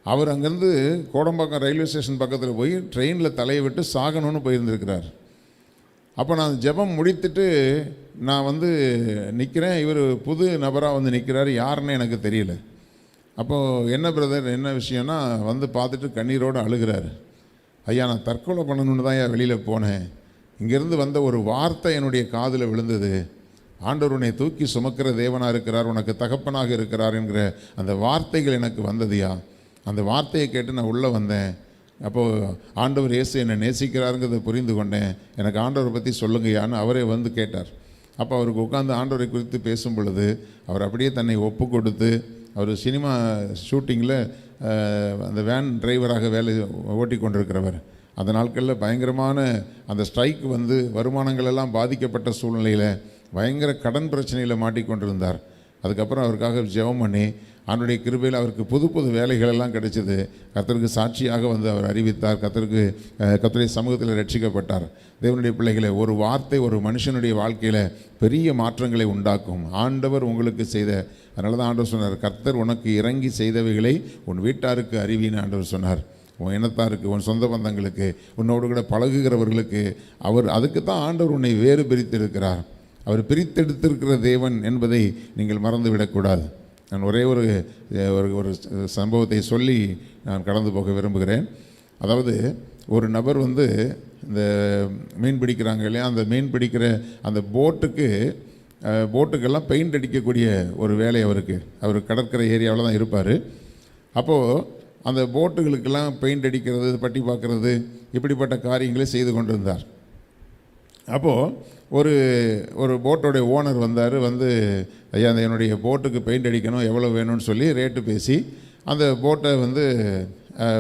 அவர் அங்கேருந்து கோடம்பாக்கம் ரயில்வே ஸ்டேஷன் பக்கத்தில் போய் ட்ரெயினில் தலையை விட்டு சாகணும்னு போயிருந்திருக்கிறார். அப்போ நான் ஜெபம் முடித்துட்டு நான் நிற்கிறேன். இவர் புது நபராக நிற்கிறார், யாருன்னு எனக்கு தெரியல. அப்போது என்ன பிரதர், என்ன விஷயம்னா பார்த்துட்டு கண்ணீரோடு அழுகிறார். ஐயா, நான் தற்கொலை பண்ணணுன்னு தான் வெளியில் போனேன். இங்கேருந்து வந்த ஒரு வார்த்தை என்னுடைய காதில் விழுந்தது. ஆண்டவர் உன்னை தூக்கி சுமக்கிற தேவனாக இருக்கிறார், உனக்கு தகப்பனாக இருக்கிறார் என்கிற அந்த வார்த்தைகள் எனக்கு வந்ததுயா. அந்த வார்த்தையை கேட்டு நான் உள்ளே வந்தேன். அப்போது ஆண்டவர் இயேசு என்னை நேசிக்கிறாருங்கிறத புரிந்து கொண்டேன். எனக்கு ஆண்டவரை பற்றி சொல்லுங்கய்யான்னு அவரே கேட்டார். அப்போ அவருக்கு உட்காந்து ஆண்டவரை குறித்து பேசும் பொழுது அவர் அப்படியே தன்னை ஒப்பு கொடுத்து, அவர் சினிமா ஷூட்டிங்கில் அந்த வேன் டிரைவராக வேலை ஓட்டி கொண்டிருக்கிறவர். அந்த நாட்களில் பயங்கரமான அந்த ஸ்ட்ரைக் வருமானங்கள் எல்லாம் பாதிக்கப்பட்ட சூழ்நிலையில் பயங்கர கடன் பிரச்சனையில் மாட்டிக்கொண்டிருந்தார். அதுக்கப்புறம் அவருக்காக ஜெபம் பண்ணி ஆண்டவருடைய கிருபையில் அவருக்கு புது புது வேலைகள் எல்லாம் கிடைச்சிது. கர்த்தருக்கு சாட்சியாக அவர் அறிவித்தார். கர்த்தருடைய சமூகத்தில் ரட்சிக்கப்பட்டார். தேவனுடைய பிள்ளைகளை, ஒரு வார்த்தை ஒரு மனுஷனுடைய வாழ்க்கையில் பெரிய மாற்றங்களை உண்டாக்கும். ஆண்டவர் உங்களுக்கு செய்த, அதனால தான் ஆண்டவர் சொன்னார், கர்த்தர் உனக்கு இறங்கி செய்தவைகளை உன் வீட்டாருக்கு அறிவின்னு ஆண்டவர் சொன்னார். உன் இனத்தாருக்கு, உன் சொந்த பந்தங்களுக்கு, உன்னோடு கூட பழகுகிறவர்களுக்கு அதுக்கு தான் ஆண்டவர் உன்னை வேறு பிரித்திருக்கிறார். அவர் பிரித்தெடுத்திருக்கிற தேவன் என்பதை நீங்கள் மறந்துவிடக்கூடாது. நான் ஒரே ஒரு சம்பவத்தை சொல்லி நான் கடந்து போக விரும்புகிறேன். அதாவது ஒரு நபர் இந்த மீன் பிடிக்கிறாங்க இல்லையா, அந்த மீன் பிடிக்கிற அந்த போட்டுக்கெல்லாம் பெயிண்ட் அடிக்கக்கூடிய ஒரு வேலை அவர் கடற்கரை ஏரியாவில் தான் இருப்பார். அப்போது அந்த போட்டுகளுக்கெல்லாம் பெயிண்ட் அடிக்கிறது, பட்டி பார்க்குறது, இப்படிப்பட்ட காரியங்களை செய்து கொண்டிருந்தார். அப்போது ஒரு போட்டோடைய ஓனர் வந்தார். ஐயா, அந்த என்னுடைய போட்டுக்கு பெயிண்ட் அடிக்கணும், எவ்வளோ வேணும்னு சொல்லி ரேட்டு பேசி அந்த போட்டை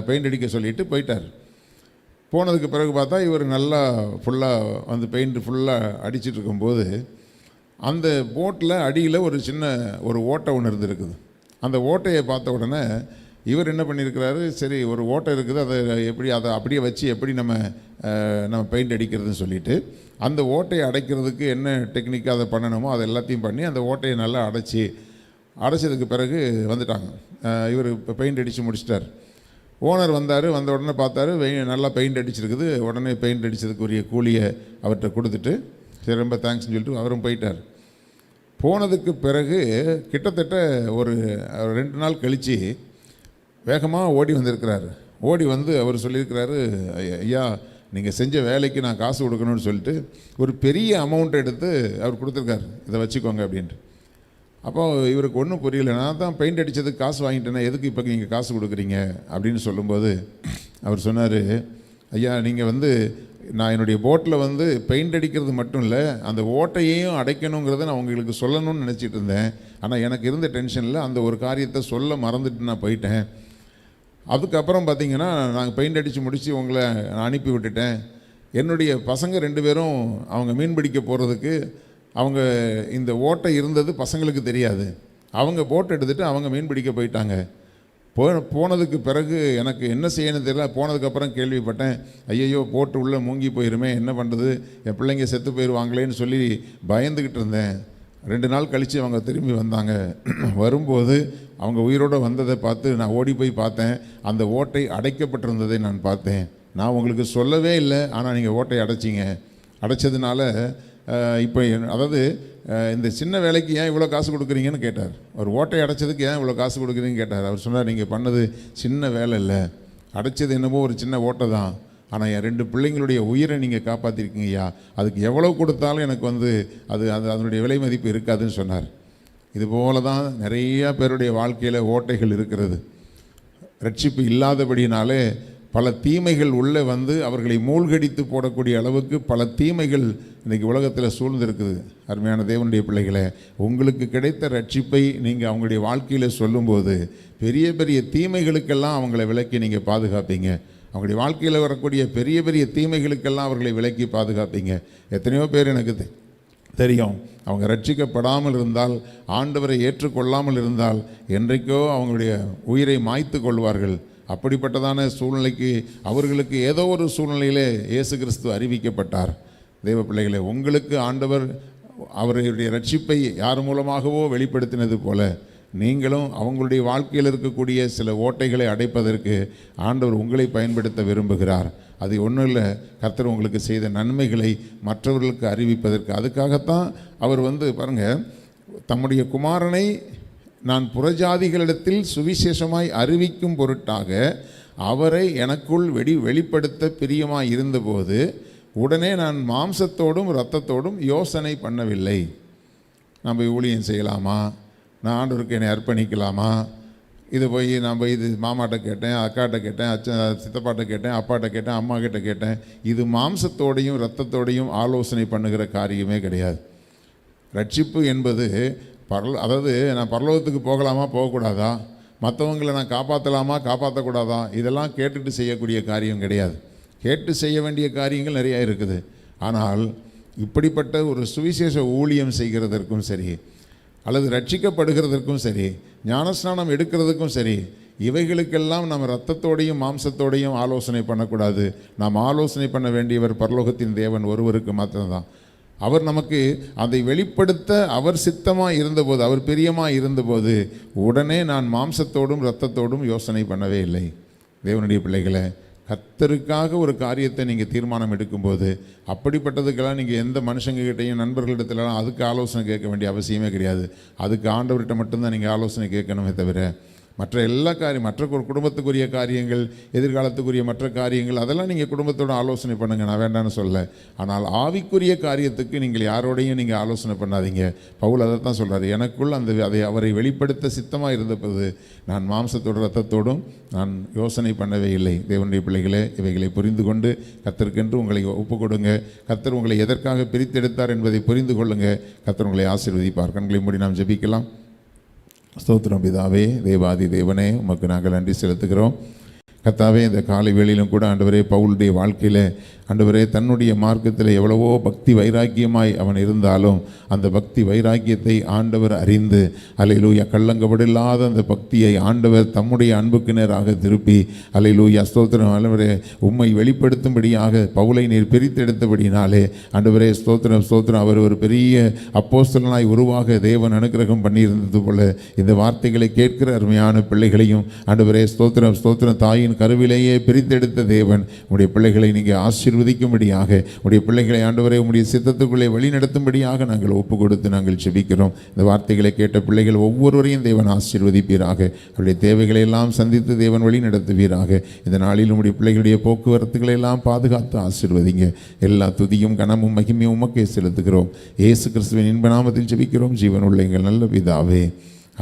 பெயிண்ட் அடிக்க சொல்லிட்டு போயிட்டார். போனதுக்கு பிறகு பார்த்தா இவர் நல்லா ஃபுல்லாக பெயிண்ட் ஃபுல்லாக அடிச்சிட்டு இருக்கும்போது அந்த போட்டில் அடியில் ஒரு சின்ன ஓட்டை ஒன்று இருந்துருக்குது. அந்த ஓட்டையை பார்த்த உடனே இவர் என்ன பண்ணியிருக்கிறாரு, சரி ஒரு ஓட்டை இருக்குது, அதை அப்படியே வச்சு எப்படி நம்ம பெயிண்ட் அடிக்கிறதுன்னு சொல்லிட்டு அந்த ஓட்டையை அடைக்கிறதுக்கு என்ன டெக்னிக்காக அதை பண்ணணுமோ அதை எல்லாத்தையும் பண்ணி அந்த ஓட்டையை நல்லா அடைச்சதுக்கு பிறகு வந்துட்டாங்க. இவர் இப்போ பெயிண்ட் அடித்து முடிச்சிட்டார். ஓனர் வந்த உடனே பார்த்தாரு, நல்லா பெயிண்ட் அடிச்சிருக்குது. உடனே பெயிண்ட் அடித்ததுக்குரிய கூலியை அவர்கிட்ட கொடுத்துட்டு சரி ரொம்ப தேங்க்ஸ்ன்னு சொல்லிட்டு அவரும் போயிட்டார். போனதுக்கு பிறகு கிட்டத்தட்ட ஒரு 2 நாள் கழித்து வேகமாக ஓடி வந்திருக்கிறாரு. ஓடி அவர் சொல்லியிருக்கிறாரு, ஐயா நீங்கள் செஞ்ச வேலைக்கு நான் காசு கொடுக்கணும்னு சொல்லிட்டு ஒரு பெரிய அமௌண்ட்டை எடுத்து அவர் கொடுத்துருக்காரு, இதை வச்சுக்கோங்க அப்படின்ட்டு. அப்போது இவருக்கு ஒன்றும் புரியல. நான் தான் பெயிண்ட் அடித்ததுக்கு காசு வாங்கிட்டேன்னா எதுக்கு இப்போ நீங்கள் காசு கொடுக்குறீங்க அப்படின்னு சொல்லும்போது அவர் சொன்னார், ஐயா நீங்கள் நான் என்னுடைய போட்டில் பெயிண்ட் அடிக்கிறது மட்டும் இல்லை, அந்த ஓட்டையையும் அடைக்கணுங்கிறத நான் உங்களுக்கு சொல்லணும்னு நினச்சிட்டு இருந்தேன். ஆனால் எனக்கு இருந்த டென்ஷனில் அந்த ஒரு காரியத்தை சொல்ல மறந்துட்டு நான் போயிட்டேன். அதுக்கப்புறம் பார்த்திங்கன்னா நாங்கள் பெயிண்ட் அடித்து முடித்து உங்களை நான் அனுப்பி விட்டுட்டேன். என்னுடைய பசங்க 2 பேரும் அவங்க மீன் பிடிக்க போகிறதுக்கு அவங்க இந்த ஓட்டை இருந்தது பசங்களுக்கு தெரியாது. அவங்க போட் எடுத்துகிட்டு அவங்க மீன் பிடிக்க போயிட்டாங்க. போனதுக்கு பிறகு எனக்கு என்ன செய்யணும் தெரியல. போனதுக்கப்புறம் கேள்விப்பட்டேன், ஐயையோ போட்டு உள்ளே மூங்கி போயிருமே, என்ன பண்ணுறது, என் பிள்ளைங்க செத்து போயிடுவாங்களேன்னு சொல்லி பயந்துக்கிட்டு இருந்தேன். 2 நாள் கழித்து அவங்க திரும்பி வந்தாங்க. வரும்போது அவங்க உயிரோடு வந்ததை பார்த்து நான் ஓடி போய் பார்த்தேன். அந்த ஓட்டை அடைக்கப்பட்டிருந்ததை நான் பார்த்தேன். நான் உங்களுக்கு சொல்லவே இல்லை, ஆனால் நீங்கள் ஓட்டை அடைச்சதுனால இப்போ அதாவது இந்த சின்ன வேலைக்கு ஏன் இவ்வளோ காசு கொடுக்குறீங்கன்னு கேட்டார். ஒரு ஓட்டை அடைச்சதுக்கு ஏன் இவ்வளோ காசு கொடுக்குறீங்கன்னு கேட்டார். அவர் சொன்னார், நீங்கள் பண்ணது சின்ன வேலை இல்லை, அடைச்சது என்னமோ ஒரு சின்ன ஓட்டை தான், ஆனால் என் 2 பிள்ளைங்களுடைய உயிரை நீங்கள் காப்பாற்றிருக்கீங்க ஐயா, அதுக்கு எவ்வளோ கொடுத்தாலும் எனக்கு அதனுடைய விலை மதிப்பு இருக்காதுன்னு சொன்னார். இதுபோல தான் நிறையா பேருடைய வாழ்க்கையில் ஓட்டைகள் இருக்கிறது. ரட்சிப்பு இல்லாதபடினாலே பல தீமைகள் உள்ளே அவர்களை மூழ்கடித்து போடக்கூடிய அளவுக்கு பல தீமைகள் இன்றைக்கி உலகத்தில் சூழ்ந்திருக்குது. அருமையான தேவனுடைய பிள்ளைகளை, உங்களுக்கு கிடைத்த ரட்சிப்பை நீங்கள் அவங்களுடைய வாழ்க்கையில் சொல்லும்போது பெரிய பெரிய தீமைகளுக்கெல்லாம் அவங்கள விலக்கி நீங்கள் பாதுகாப்பீங்க. அவங்களுடைய வாழ்க்கையில் வரக்கூடிய பெரிய பெரிய தீமைகளுக்கெல்லாம் அவர்களை விலக்கி பாதுகாப்பீங்க. எத்தனையோ பேர் எனக்கு தெரியும், அவங்க ரட்சிக்கப்படாமல் இருந்தால், ஆண்டவரை ஏற்றுக்கொள்ளாமல் இருந்தால் என்றைக்கோ அவங்களுடைய உயிரை மாய்த்து கொள்வார்கள். அப்படிப்பட்டதான சூழ்நிலைக்கு அவர்களுக்கு ஏதோ ஒரு சூழ்நிலையிலே இயேசு கிறிஸ்து அறிவிக்கப்பட்டார். தேவ பிள்ளைகளே, உங்களுக்கு ஆண்டவர் அவருடைய ரட்சிப்பை யார் மூலமாகவோ வெளிப்படுத்தினது போல நீங்களும் அவங்களுடைய வாழ்க்கையில் இருக்கக்கூடிய சில ஓட்டைகளை அடைப்பதற்கு ஆண்டவர் உங்களை பயன்படுத்த விரும்புகிறார். அது ஒன்றும் இல்லை, கர்த்தர் உங்களுக்கு செய்த நன்மைகளை மற்றவர்களுக்கு அறிவிப்பதற்கு. அதுக்காகத்தான் அவர் பாருங்கள், தம்முடைய குமாரனை நான் புறஜாதிகளிடத்தில் சுவிசேஷமாய் அறிவிக்கும் பொருட்டாக அவரை எனக்குள் வெளிப்படுத்த பிரியமாய் இருந்தபோது உடனே நான் மாம்சத்தோடும் இரத்தத்தோடும் யோசனை பண்ணவில்லை. நம்ம ஊழியம் செய்யலாமா, நான் ஆண்டவருக்கு என்னை அர்ப்பணிக்கலாமா, நான் போய் இது மாமாட்ட கேட்டேன், அக்காட்ட கேட்டேன், சித்தப்பாட்ட கேட்டேன், அப்பாட்ட கேட்டேன், அம்மா கிட்ட கேட்டேன். இது மாம்சத்தோடையும் இரத்தத்தோடையும் ஆலோசனை பண்ணுகிற காரியமே கிடையாது. ரட்சிப்பு என்பது அதாவது நான் பரலோகத்துக்கு போகலாமா போகக்கூடாதா, மற்றவங்களை நான் காப்பாற்றலாமா காப்பாற்றக்கூடாதா, இதெல்லாம் கேட்டுட்டு செய்யக்கூடிய காரியம் கிடையாது. கேட்டு செய்ய வேண்டிய காரியங்கள் நிறையா இருக்குது. ஆனால் இப்படிப்பட்ட ஒரு சுவிசேஷ ஊழியம் செய்கிறதற்கும் சரி, அல்லது ரட்சிக்கப்படுகிறதற்கும் சரி, ஞானஸ்நானம் எடுக்கிறதுக்கும் சரி, இவைகளுக்கெல்லாம் நம்ம இரத்தத்தோடையும் மாம்சத்தோடையும் ஆலோசனை பண்ணக்கூடாது. நாம் ஆலோசனை பண்ண வேண்டியவர் பரலோகத்தின் தேவன் ஒருவருக்கு மாத்திரம்தான். அவர் நமக்கு அதை வெளிப்படுத்த அவர் சித்தமாக இருந்தபோது, அவர் பிரியமாக இருந்தபோது உடனே நான் மாம்சத்தோடும் இரத்தத்தோடும் யோசனை பண்ணவே இல்லை. தேவனுடைய பிள்ளைகளை, கர்த்தருக்காக ஒரு காரியத்தை நீங்கள் தீர்மானம் எடுக்கும்போது அப்படிப்பட்டதுக்கெல்லாம் நீங்கள் எந்த மனுஷங்ககிட்டையும் நண்பர்களிடத்துலலாம் அதுக்கு ஆலோசனை கேட்க வேண்டிய அவசியமே கிடையாது. அதுக்கு ஆண்டவர்கிட்ட மட்டும்தான் நீங்கள் ஆலோசனை கேட்கணுமே தவிர மற்ற எல்லா மற்ற ஒரு குடும்பத்துக்குரிய காரியங்கள், எதிர்காலத்துக்குரிய மற்ற காரியங்கள், அதெல்லாம் நீங்கள் குடும்பத்தோடு ஆலோசனை பண்ணுங்கள், நான் வேண்டான்னு சொல்ல. ஆனால் ஆவிக்குரிய காரியத்துக்கு நீங்கள் யாரோடையும் நீங்கள் ஆலோசனை பண்ணாதீங்க. பவுல் அதை தான் சொல்கிறார், எனக்குள் அதை அவரை வெளிப்படுத்த சித்தமாக இருந்தபோது நான் மாம்சத்தோடு இரத்தத்தோடும் நான் யோசனை பண்ணவே இல்லை. தேவனுடைய பிள்ளைகளே, இவைகளை புரிந்து கொண்டு கர்த்தருக்கென்று உங்களை ஒப்பு கொடுங்க. கர்த்தர் உங்களை எதற்காக பிரித்தெடுத்தார் என்பதை புரிந்து கொள்ளுங்கள். கர்த்தர் உங்களை ஆசீர்வதிப்பார். கண்களை மூடி நாம் ஜெபிக்கலாம். ஸ்தோத்திரம் பிதாவே, தேவாதி தேவனே, உமக்கு நாங்கள் நன்றி செலுத்துகிறோம். கர்த்தாவே, இந்த காலை வேளையிலும் கூட ஆண்டவரே, பவுலுடைய வாழ்க்கையில் ஆண்டவரே தன்னுடைய மார்க்கத்தில் எவ்வளவோ பக்தி வைராக்கியமாய் அவன் இருந்தாலும் அந்த பக்தி வைராக்கியத்தை ஆண்டவர் அறிந்து அல்லேலூயா கள்ளங்கபடில்லாத அந்த பக்தியை ஆண்டவர் தம்முடைய அன்புக்கு நேராக திருப்பி அல்லேலூயா ஸ்தோத்திரம் ஆண்டவரே உம்மை வெளிப்படுத்தும்படியாக பவுலை நீர் பிரித்தெடுத்தபடினாலே ஆண்டவரே ஸ்தோத்திரம் ஸ்தோத்திரம் அவர் ஒரு பெரிய அப்போஸ்தலனாய் உருவாக தேவன் அனுக்கிரகம் பண்ணியிருந்தது போல இந்த வார்த்தைகளை கேட்கிற அருமையான பிள்ளைகளையும் ஆண்டவரே ஸ்தோத்திரம் ஸ்தோத்திரம் தாயின் கருவிலேயே பிரித்தெடுத்த தேவன் உடைய பிள்ளைகளை நீங்கள் ஆசீர்வதிக்கும்படியாக உடைய பிள்ளைகளை ஆண்டவரே உடைய சித்தத்துக்குள்ளே வழிநடத்தும்படியாக நாங்கள் ஒப்பு கொடுத்து நாங்கள் செபிக்கிறோம். இந்த வார்த்தைகளை கேட்ட பிள்ளைகள் ஒவ்வொருவரையும் தேவன் ஆசீர்வதிப்பீராக. அவருடைய தேவைகளை எல்லாம் சந்தித்து தேவன் வழி நடத்துவீராக. இந்த நாளில் உடைய பிள்ளைகளுடைய போக்குவரத்துக்களை எல்லாம் பாதுகாத்து ஆசீர்வதிங்க. எல்லா துதியும் கனமும் மகிமையும் உமக்கே செலுத்துகிறோம். இயேசு கிறிஸ்துவின் இன்ப நாமத்தில் செபிக்கிறோம் ஜீவனுள்ள எங்கள் நல்ல பிதாவே,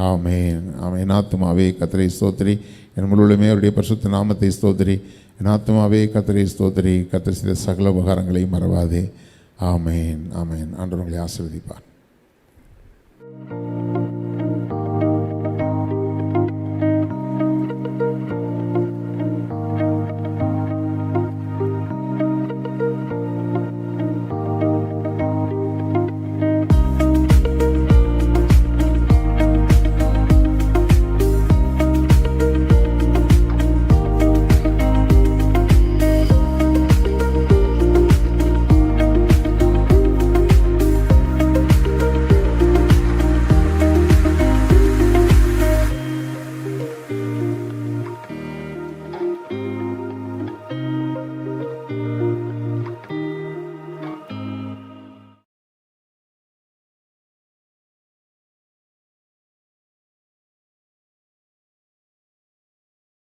ஆமென். ஆமென். ஆத்துமாவே கர்த்தரை ஸ்தோத்திரி, என் முழுவதுமே அவருடைய பரிசுத்த நாமத்தை ஸ்தோத்திரி. என் ஆத்துமாவே கர்த்தரை ஸ்தோத்திரி, கர்த்தர் செய்த சகல உபகாரங்களை மறவாதே. ஆமென். ஆமென். ஆண்டவர் உங்களை ஆசீர்வதிப்பார்.